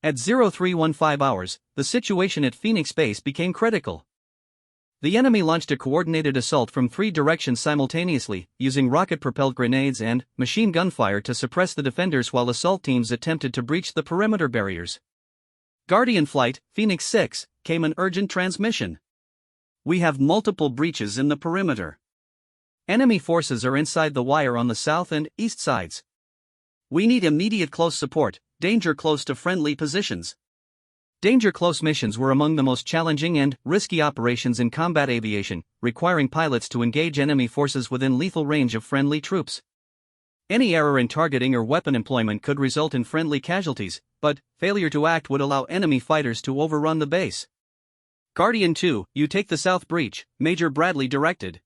Speaker 1: At 0315 hours, the situation at Phoenix Base became critical. The enemy launched a coordinated assault from 3 directions simultaneously, using rocket-propelled grenades and machine gun fire to suppress the defenders while assault teams attempted to breach the perimeter barriers. "Guardian Flight, Phoenix 6, came an urgent transmission. We have multiple breaches in the perimeter. Enemy forces are inside the wire on the south and east sides. We need immediate close support, danger close to friendly positions." Danger close missions were among the most challenging and risky operations in combat aviation, requiring pilots to engage enemy forces within lethal range of friendly troops. Any error in targeting or weapon employment could result in friendly casualties, but failure to act would allow enemy fighters to overrun the base. "Guardian 2, you take the south breach," Major Bradley directed.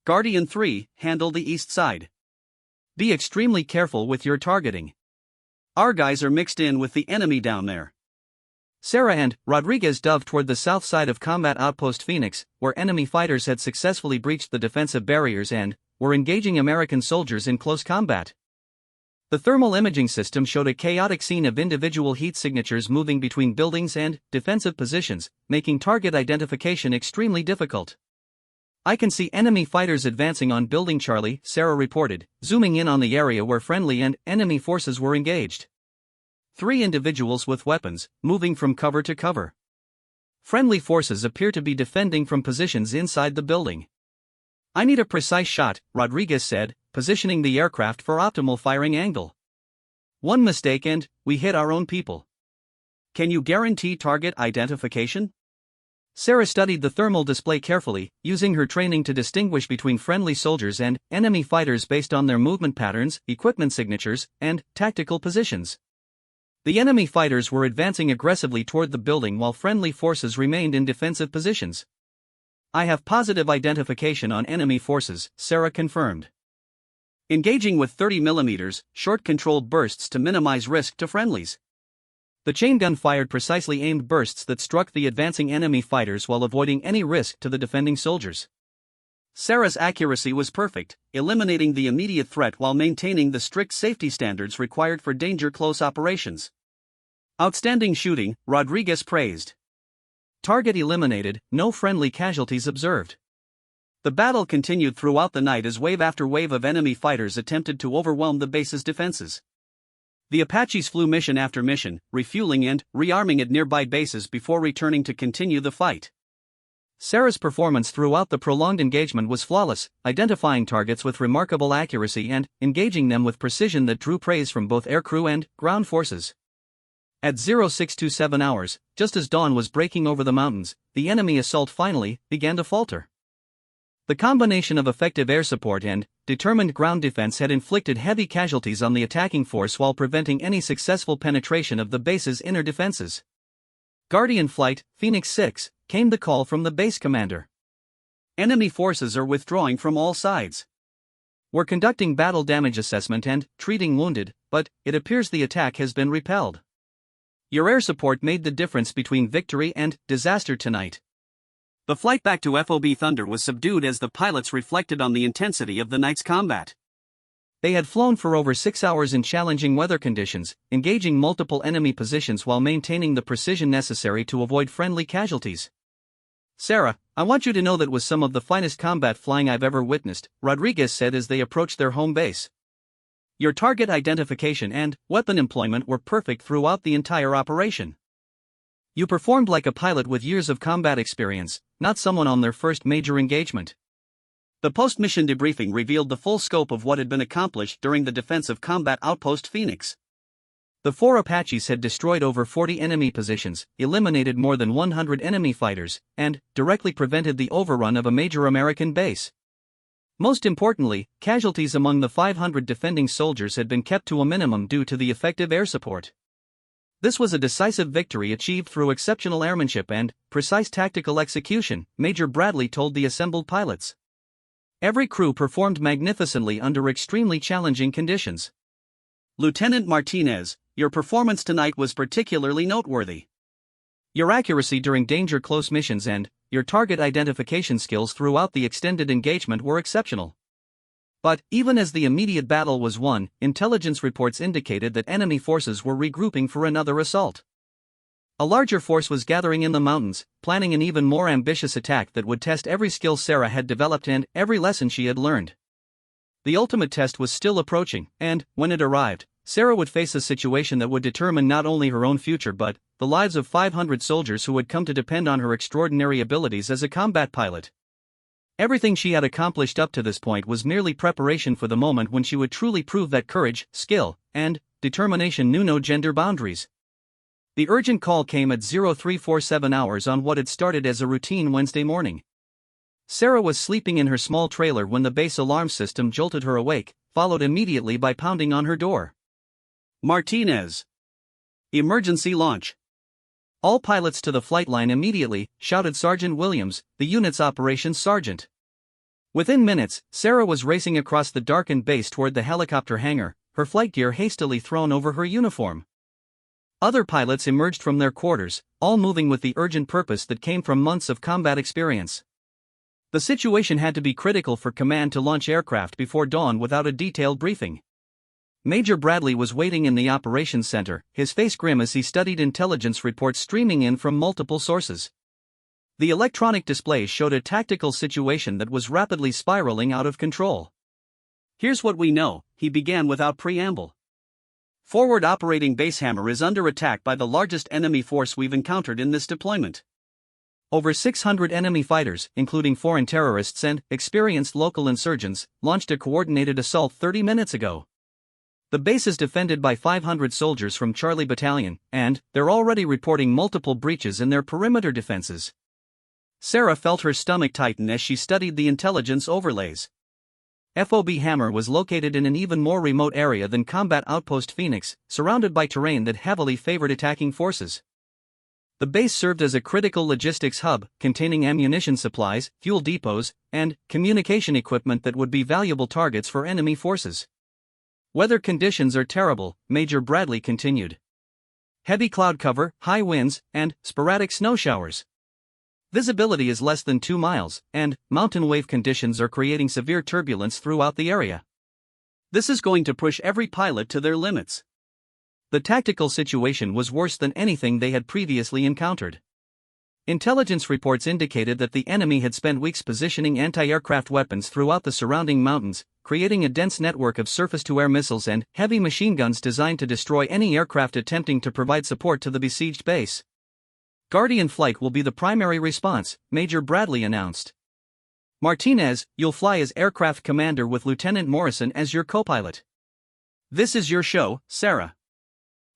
Speaker 1: "Guardian 3, handle the east side. Be extremely careful with your targeting. Our guys are mixed in with the enemy down there." Sarah and Rodriguez dove toward the south side of Combat Outpost Phoenix, where enemy fighters had successfully breached the defensive barriers and were engaging American soldiers in close combat. The thermal imaging system showed a chaotic scene of individual heat signatures moving between buildings and defensive positions, making target identification extremely difficult. "I can see enemy fighters advancing on Building Charlie," Sarah reported, zooming in on the area where friendly and enemy forces were engaged. 3 individuals with weapons, moving from cover to cover. Friendly forces appear to be defending from positions inside the building. "I need a precise shot," Rodriguez said, positioning the aircraft for optimal firing angle. "One mistake and we hit our own people." "Can you guarantee target identification?" Sarah studied the thermal display carefully, using her training to distinguish between friendly soldiers and enemy fighters based on their movement patterns, equipment signatures, and tactical positions. The enemy fighters were advancing aggressively toward the building while friendly forces remained in defensive positions. "I have positive identification on enemy forces," Sarah confirmed. Engaging with 30mm, short controlled bursts to minimize risk to friendlies. The chain gun fired precisely aimed bursts that struck the advancing enemy fighters while avoiding any risk to the defending soldiers. Sarah's accuracy was perfect, eliminating the immediate threat while maintaining the strict safety standards required for danger-close operations. "Outstanding shooting," Rodriguez praised. Target eliminated, no friendly casualties observed. The battle continued throughout the night as wave after wave of enemy fighters attempted to overwhelm the base's defenses. The Apaches flew mission after mission, refueling and rearming at nearby bases before returning to continue the fight. Sarah's performance throughout the prolonged engagement was flawless, identifying targets with remarkable accuracy and engaging them with precision that drew praise from both aircrew and ground forces. At 0627 hours, just as dawn was breaking over the mountains, the enemy assault finally began to falter. The combination of effective air support and determined ground defense had inflicted heavy casualties on the attacking force while preventing any successful penetration of the base's inner defenses. Guardian Flight, Phoenix 6, came the call from the base commander. "Enemy forces are withdrawing from all sides. We're conducting battle damage assessment and treating wounded, but it appears the attack has been repelled. Your air support made the difference between victory and disaster tonight." The flight back to FOB Thunder was subdued as the pilots reflected on the intensity of the night's combat. They had flown for over 6 hours in challenging weather conditions, engaging multiple enemy positions while maintaining the precision necessary to avoid friendly casualties. "Sarah, I want you to know that was some of the finest combat flying I've ever witnessed," Rodriguez said as they approached their home base. "Your target identification and weapon employment were perfect throughout the entire operation. You performed like a pilot with years of combat experience, not someone on their first major engagement." The post-mission debriefing revealed the full scope of what had been accomplished during the defensive combat outpost Phoenix. The 4 Apaches had destroyed over 40 enemy positions, eliminated more than 100 enemy fighters, and directly prevented the overrun of a major American base. Most importantly, casualties among the 500 defending soldiers had been kept to a minimum due to the effective air support. This was a decisive victory achieved through exceptional airmanship and precise tactical execution, Major Bradley told the assembled pilots. Every crew performed magnificently under extremely challenging conditions. "Lieutenant Martinez, your performance tonight was particularly noteworthy. Your accuracy during danger-close missions and your target identification skills throughout the extended engagement were exceptional." But, even as the immediate battle was won, intelligence reports indicated that enemy forces were regrouping for another assault. A larger force was gathering in the mountains, planning an even more ambitious attack that would test every skill Sarah had developed and every lesson she had learned. The ultimate test was still approaching, and, when it arrived, Sarah would face a situation that would determine not only her own future but the lives of 500 soldiers who had come to depend on her extraordinary abilities as a combat pilot. Everything she had accomplished up to this point was merely preparation for the moment when she would truly prove that courage, skill, and determination knew no gender boundaries. The urgent call came at 0347 hours on what had started as a routine Wednesday morning. Sarah was sleeping in her small trailer when the base alarm system jolted her awake, followed immediately by pounding on her door. "Martinez! Emergency launch! All pilots to the flight line immediately," shouted Sergeant Williams, the unit's operations sergeant. Within minutes, Sarah was racing across the darkened base toward the helicopter hangar, her flight gear hastily thrown over her uniform. Other pilots emerged from their quarters, all moving with the urgent purpose that came from months of combat experience. The situation had to be critical for command to launch aircraft before dawn without a detailed briefing. Major Bradley was waiting in the operations center, his face grim as he studied intelligence reports streaming in from multiple sources. The electronic displays showed a tactical situation that was rapidly spiraling out of control. "Here's what we know," he began without preamble. "Forward operating base Hammer is under attack by the largest enemy force we've encountered in this deployment. Over 600 enemy fighters, including foreign terrorists and experienced local insurgents, launched a coordinated assault 30 minutes ago. The base is defended by 500 soldiers from Charlie Battalion, and they're already reporting multiple breaches in their perimeter defenses." Sarah felt her stomach tighten as she studied the intelligence overlays. FOB Hammer was located in an even more remote area than Combat Outpost Phoenix, surrounded by terrain that heavily favored attacking forces. The base served as a critical logistics hub, containing ammunition supplies, fuel depots, and communication equipment that would be valuable targets for enemy forces. "Weather conditions are terrible," Major Bradley continued. "Heavy cloud cover, high winds, and sporadic snow showers. Visibility is less than 2 miles, and mountain wave conditions are creating severe turbulence throughout the area. This is going to push every pilot to their limits." The tactical situation was worse than anything they had previously encountered. Intelligence reports indicated that the enemy had spent weeks positioning anti-aircraft weapons throughout the surrounding mountains, creating a dense network of surface-to-air missiles and heavy machine guns designed to destroy any aircraft attempting to provide support to the besieged base. "Guardian flight will be the primary response," Major Bradley announced. "Martinez, you'll fly as aircraft commander with Lieutenant Morrison as your co-pilot. This is your show, Sarah.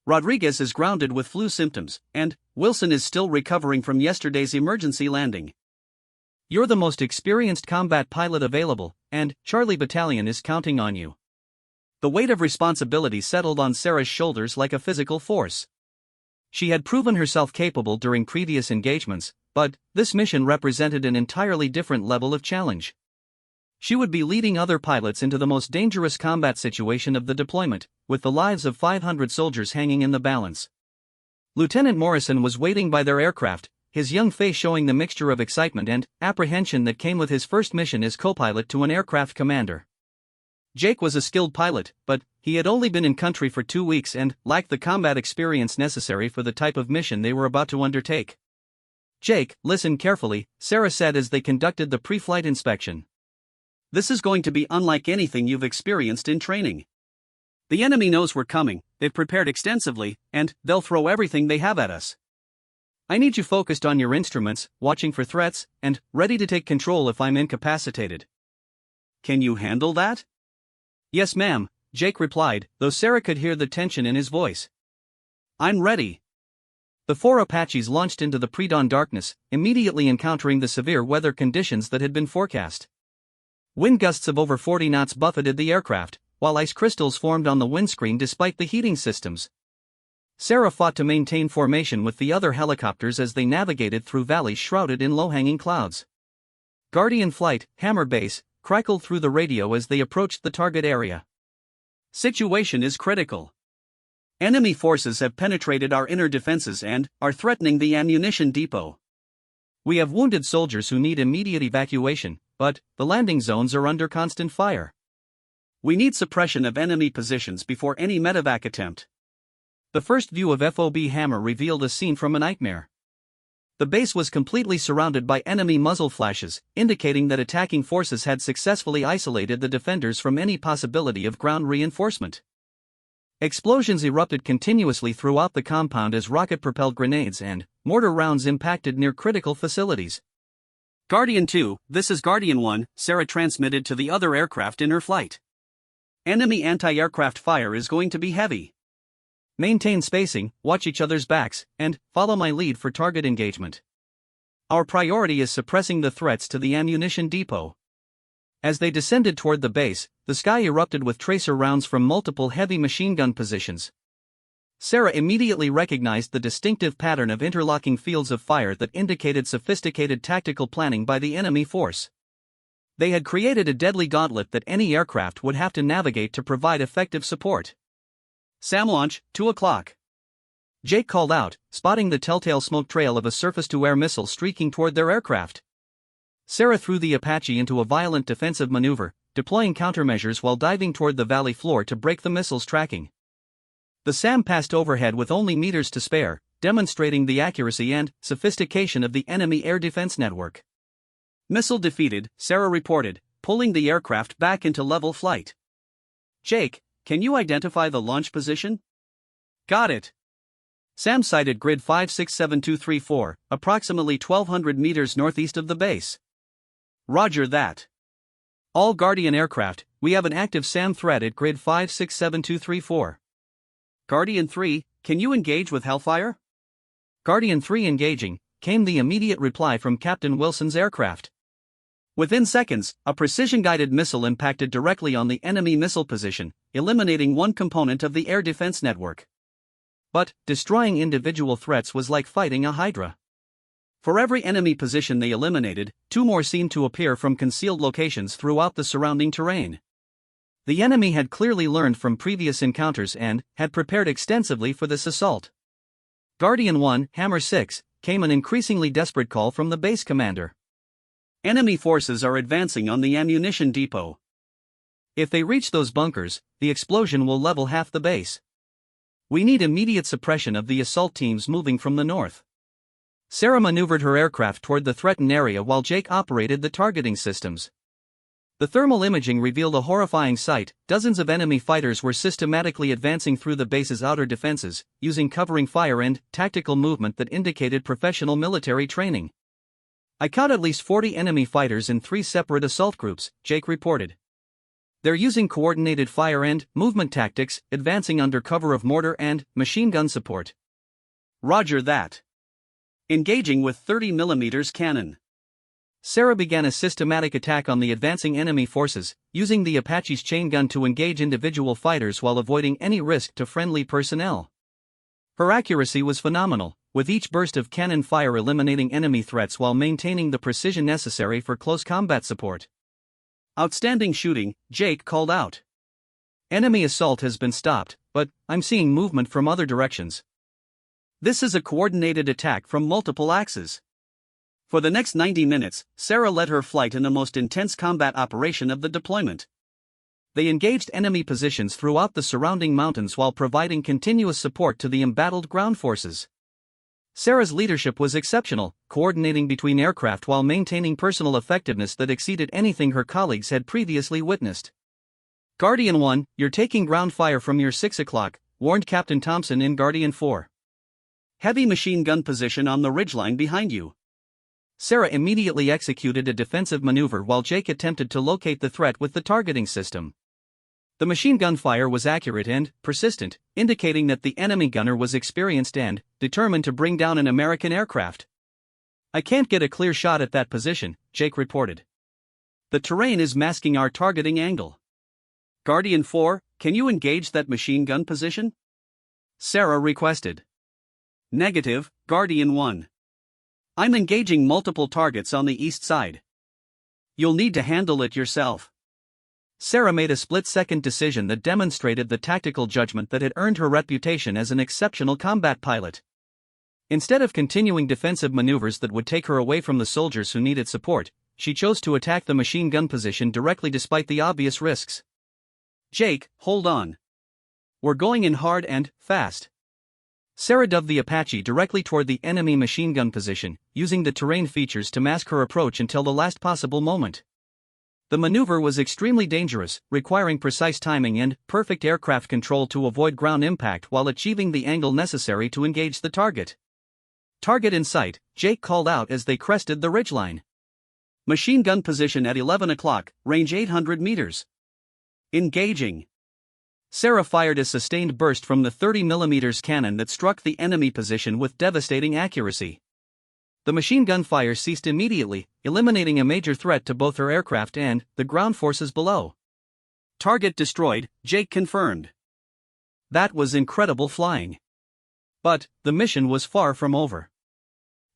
Speaker 1: Rodriguez is grounded with flu symptoms, and Wilson is still recovering from yesterday's emergency landing. You're the most experienced combat pilot available, and Charlie Battalion is counting on you." The weight of responsibility settled on Sarah's shoulders like a physical force. She had proven herself capable during previous engagements, but this mission represented an entirely different level of challenge. She would be leading other pilots into the most dangerous combat situation of the deployment, with the lives of 500 soldiers hanging in the balance. Lieutenant Morrison was waiting by their aircraft, his young face showing the mixture of excitement and apprehension that came with his first mission as co-pilot to an aircraft commander. Jake was a skilled pilot, but he had only been in country for 2 weeks and lacked the combat experience necessary for the type of mission they were about to undertake. "Jake, listen carefully," Sarah said as they conducted the pre-flight inspection. "This is going to be unlike anything you've experienced in training. The enemy knows we're coming, they've prepared extensively, and they'll throw everything they have at us. I need you focused on your instruments, watching for threats, and ready to take control if I'm incapacitated. Can you handle that?" "Yes, ma'am," Jake replied, though Sarah could hear the tension in his voice. "I'm ready." The 4 Apaches launched into the pre-dawn darkness, immediately encountering the severe weather conditions that had been forecast. Wind gusts of over 40 knots buffeted the aircraft, while ice crystals formed on the windscreen despite the heating systems. Sarah fought to maintain formation with the other helicopters as they navigated through valleys shrouded in low-hanging clouds. Guardian flight, Hammer base, crackled through the radio as they approached the target area. "Situation is critical. Enemy forces have penetrated our inner defenses and are threatening the ammunition depot. We have wounded soldiers who need immediate evacuation, but the landing zones are under constant fire. We need suppression of enemy positions before any medevac attempt." The first view of FOB Hammer revealed a scene from a nightmare. The base was completely surrounded by enemy muzzle flashes, indicating that attacking forces had successfully isolated the defenders from any possibility of ground reinforcement. Explosions erupted continuously throughout the compound as rocket-propelled grenades and mortar rounds impacted near critical facilities. "Guardian 2, this is Guardian 1, Sarah transmitted to the other aircraft in her flight. Enemy anti-aircraft fire is going to be heavy. Maintain spacing, watch each other's backs, and follow my lead for target engagement. Our priority is suppressing the threats to the ammunition depot." As they descended toward the base, the sky erupted with tracer rounds from multiple heavy machine gun positions. Sarah immediately recognized the distinctive pattern of interlocking fields of fire that indicated sophisticated tactical planning by the enemy force. They had created a deadly gauntlet that any aircraft would have to navigate to provide effective support. "SAM launch, 2 o'clock. Jake called out, spotting the telltale smoke trail of a surface-to-air missile streaking toward their aircraft. Sarah threw the Apache into a violent defensive maneuver, deploying countermeasures while diving toward the valley floor to break the missile's tracking. The SAM passed overhead with only meters to spare, demonstrating the accuracy and sophistication of the enemy air defense network. Missile defeated, Sarah reported, pulling the aircraft back into level flight. Jake, can you identify the launch position? Got it. SAM sighted grid 567234, approximately 1,200 meters northeast of the base. Roger that. All Guardian aircraft, we have an active SAM threat at grid 567234. Guardian 3, can you engage with Hellfire? Guardian 3 engaging, came the immediate reply from Captain Wilson's aircraft. Within seconds, a precision-guided missile impacted directly on the enemy missile position, eliminating one component of the air defense network. But, destroying individual threats was like fighting a Hydra. For every enemy position they eliminated, two more seemed to appear from concealed locations throughout the surrounding terrain. The enemy had clearly learned from previous encounters and had prepared extensively for this assault. Guardian 1, Hammer 6, came an increasingly desperate call from the base commander. Enemy forces are advancing on the ammunition depot. If they reach those bunkers, the explosion will level half the base. We need immediate suppression of the assault teams moving from the north. Sarah maneuvered her aircraft toward the threatened area while Jake operated the targeting systems. The thermal imaging revealed a horrifying sight. Dozens of enemy fighters were systematically advancing through the base's outer defenses, using covering fire and tactical movement that indicated professional military training. I caught at least 40 enemy fighters in 3 separate assault groups, Jake reported. They're using coordinated fire and movement tactics, advancing under cover of mortar and machine gun support. Roger that. Engaging with 30mm cannon. Sarah began a systematic attack on the advancing enemy forces, using the Apache's chain gun to engage individual fighters while avoiding any risk to friendly personnel. Her accuracy was phenomenal, with each burst of cannon fire eliminating enemy threats while maintaining the precision necessary for close combat support. Outstanding shooting, Jake called out. Enemy assault has been stopped, but I'm seeing movement from other directions. This is a coordinated attack from multiple axes. For the next 90 minutes, Sarah led her flight in the most intense combat operation of the deployment. They engaged enemy positions throughout the surrounding mountains while providing continuous support to the embattled ground forces. Sarah's leadership was exceptional, coordinating between aircraft while maintaining personal effectiveness that exceeded anything her colleagues had previously witnessed. Guardian 1, you're taking ground fire from your 6 o'clock, warned Captain Thompson in Guardian 4. Heavy machine gun position on the ridgeline behind you. Sarah immediately executed a defensive maneuver while Jake attempted to locate the threat with the targeting system. The machine gun fire was accurate and persistent, indicating that the enemy gunner was experienced and determined to bring down an American aircraft. I can't get a clear shot at that position, Jake reported. The terrain is masking our targeting angle. Guardian 4, can you engage that machine gun position? Sarah requested. Negative, Guardian 1. I'm engaging multiple targets on the east side. You'll need to handle it yourself. Sarah made a split-second decision that demonstrated the tactical judgment that had earned her reputation as an exceptional combat pilot. Instead of continuing defensive maneuvers that would take her away from the soldiers who needed support, she chose to attack the machine gun position directly despite the obvious risks. Jake, hold on. We're going in hard and fast. Sarah dove the Apache directly toward the enemy machine gun position, using the terrain features to mask her approach until the last possible moment. The maneuver was extremely dangerous, requiring precise timing and perfect aircraft control to avoid ground impact while achieving the angle necessary to engage the target. Target in sight, Jake called out as they crested the ridgeline. Machine gun position at 11 o'clock, range 800 meters. Engaging. Sarah fired a sustained burst from the 30mm cannon that struck the enemy position with devastating accuracy. The machine gun fire ceased immediately, eliminating a major threat to both her aircraft and the ground forces below. Target destroyed, Jake confirmed. That was incredible flying. But the mission was far from over.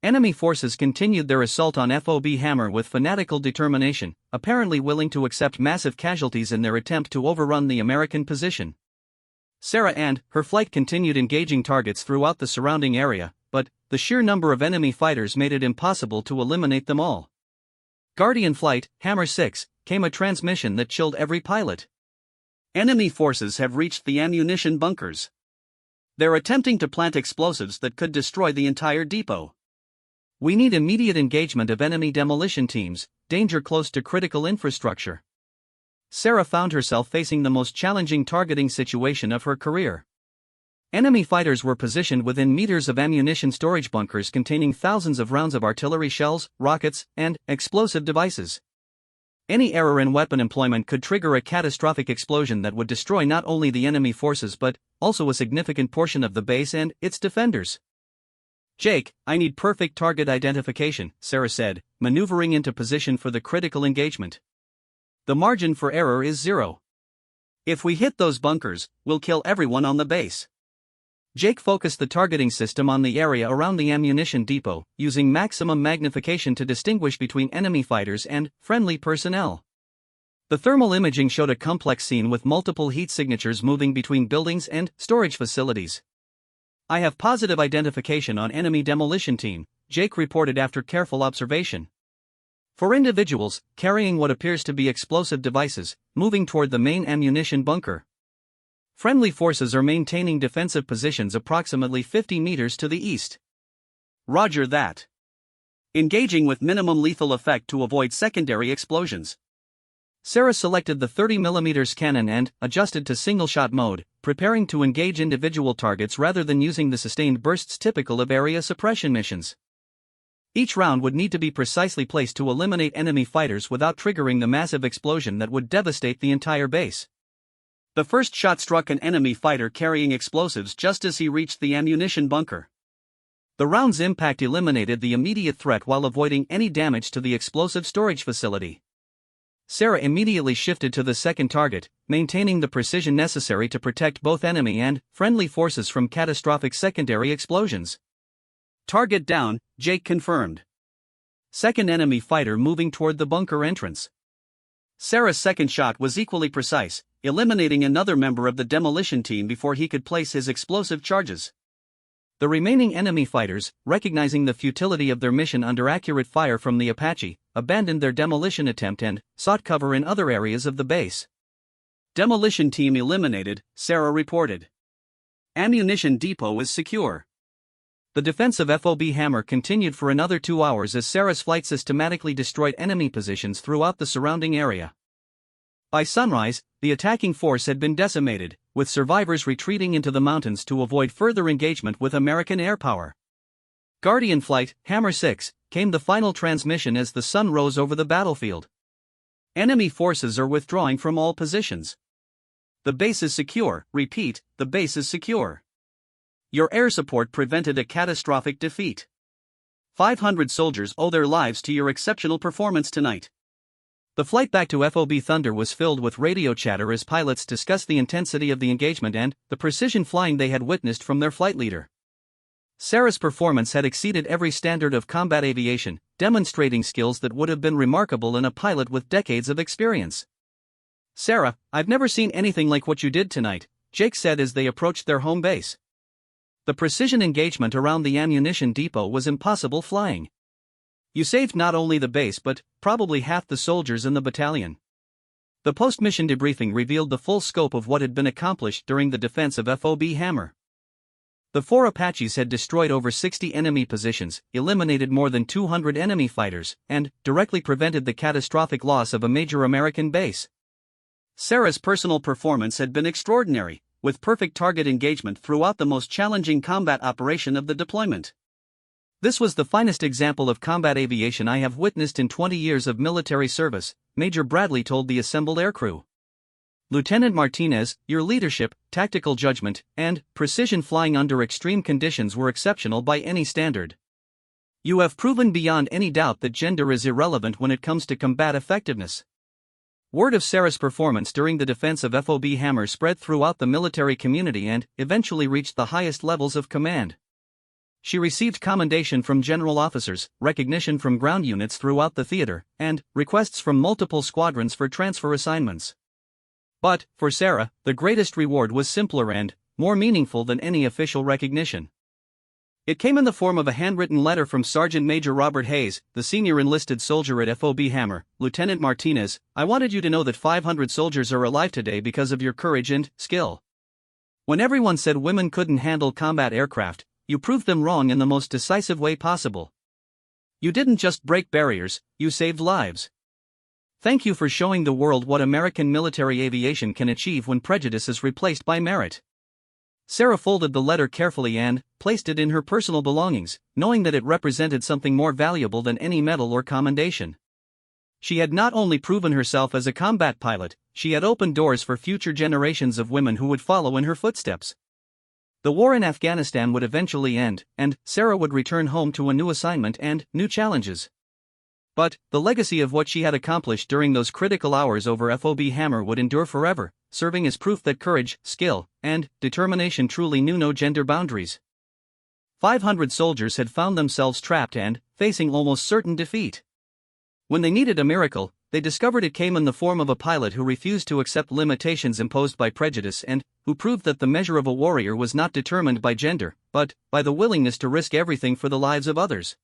Speaker 1: Enemy forces continued their assault on FOB Hammer with fanatical determination, apparently willing to accept massive casualties in their attempt to overrun the American position. Sarah and her flight continued engaging targets throughout the surrounding area, but the sheer number of enemy fighters made it impossible to eliminate them all. Guardian Flight, Hammer 6, came a transmission that chilled every pilot. Enemy forces have reached the ammunition bunkers. They're attempting to plant explosives that could destroy the entire depot. We need immediate engagement of enemy demolition teams, danger close to critical infrastructure. Sarah found herself facing the most challenging targeting situation of her career. Enemy fighters were positioned within meters of ammunition storage bunkers containing thousands of rounds of artillery shells, rockets, and explosive devices. Any error in weapon employment could trigger a catastrophic explosion that would destroy not only the enemy forces but also a significant portion of the base and its defenders. "Jake, I need perfect target identification," Sarah said, maneuvering into position for the critical engagement. "The margin for error is 0. If we hit those bunkers, we'll kill everyone on the base." Jake focused the targeting system on the area around the ammunition depot, using maximum magnification to distinguish between enemy fighters and friendly personnel. The thermal imaging showed a complex scene with multiple heat signatures moving between buildings and storage facilities. "I have positive identification on enemy demolition team," Jake reported after careful observation. "For individuals carrying what appears to be explosive devices, moving toward the main ammunition bunker. Friendly forces are maintaining defensive positions approximately 50 meters to the east." "Roger that. Engaging with minimum lethal effect to avoid secondary explosions." Sarah selected the 30mm cannon and adjusted to single-shot mode, preparing to engage individual targets rather than using the sustained bursts typical of area suppression missions. Each round would need to be precisely placed to eliminate enemy fighters without triggering the massive explosion that would devastate the entire base. The first shot struck an enemy fighter carrying explosives just as he reached the ammunition bunker. The round's impact eliminated the immediate threat while avoiding any damage to the explosive storage facility. Sarah immediately shifted to the second target, maintaining the precision necessary to protect both enemy and friendly forces from catastrophic secondary explosions. "Target down," Jake confirmed. Second enemy fighter moving toward the bunker entrance. Sarah's second shot was equally precise, eliminating another member of the demolition team before he could place his explosive charges. The remaining enemy fighters, recognizing the futility of their mission under accurate fire from the Apache, abandoned their demolition attempt and sought cover in other areas of the base. "Demolition team eliminated," Sarah reported. "Ammunition depot is secure." The defense of FOB Hammer continued for another 2 hours as Sarah's flight systematically destroyed enemy positions throughout the surrounding area. By sunrise, the attacking force had been decimated, with survivors retreating into the mountains to avoid further engagement with American air power. Guardian Flight, Hammer 6, came the final transmission as the sun rose over the battlefield. "Enemy forces are withdrawing from all positions. The base is secure, repeat, the base is secure. Your air support prevented a catastrophic defeat. 500 soldiers owe their lives to your exceptional performance tonight." The flight back to FOB Thunder was filled with radio chatter as pilots discussed the intensity of the engagement and the precision flying they had witnessed from their flight leader. Sarah's performance had exceeded every standard of combat aviation, demonstrating skills that would have been remarkable in a pilot with decades of experience. "Sarah, I've never seen anything like what you did tonight," Jake said as they approached their home base. The precision engagement around the ammunition depot was impossible flying. "You saved not only the base but probably half the soldiers in the battalion." The post-mission debriefing revealed the full scope of what had been accomplished during the defense of FOB Hammer. The 4 Apaches had destroyed over 60 enemy positions, eliminated more than 200 enemy fighters, and directly prevented the catastrophic loss of a major American base. Sarah's personal performance had been extraordinary, with perfect target engagement throughout the most challenging combat operation of the deployment. "This was the finest example of combat aviation I have witnessed in 20 years of military service," Major Bradley told the assembled aircrew. "Lieutenant Martinez, your leadership, tactical judgment, and precision flying under extreme conditions were exceptional by any standard. You have proven beyond any doubt that gender is irrelevant when it comes to combat effectiveness." Word of Sarah's performance during the defense of FOB Hammer spread throughout the military community and eventually reached the highest levels of command. She received commendation from general officers, recognition from ground units throughout the theater, and requests from multiple squadrons for transfer assignments. But, for Sarah, the greatest reward was simpler and more meaningful than any official recognition. It came in the form of a handwritten letter from Sergeant Major Robert Hayes, the senior enlisted soldier at FOB Hammer. Lieutenant Martinez, I wanted you to know that 500 soldiers are alive today because of your courage and skill. When everyone said women couldn't handle combat aircraft, you proved them wrong in the most decisive way possible. You didn't just break barriers, you saved lives. Thank you for showing the world what American military aviation can achieve when prejudice is replaced by merit. Sarah folded the letter carefully and placed it in her personal belongings, knowing that it represented something more valuable than any medal or commendation. She had not only proven herself as a combat pilot, she had opened doors for future generations of women who would follow in her footsteps. The war in Afghanistan would eventually end, and Sarah would return home to a new assignment and new challenges. But the legacy of what she had accomplished during those critical hours over FOB Hammer would endure forever, serving as proof that courage, skill, and determination truly knew no gender boundaries. 500 soldiers had found themselves trapped and facing almost certain defeat. When they needed a miracle, they discovered it came in the form of a pilot who refused to accept limitations imposed by prejudice and who proved that the measure of a warrior was not determined by gender, but by the willingness to risk everything for the lives of others.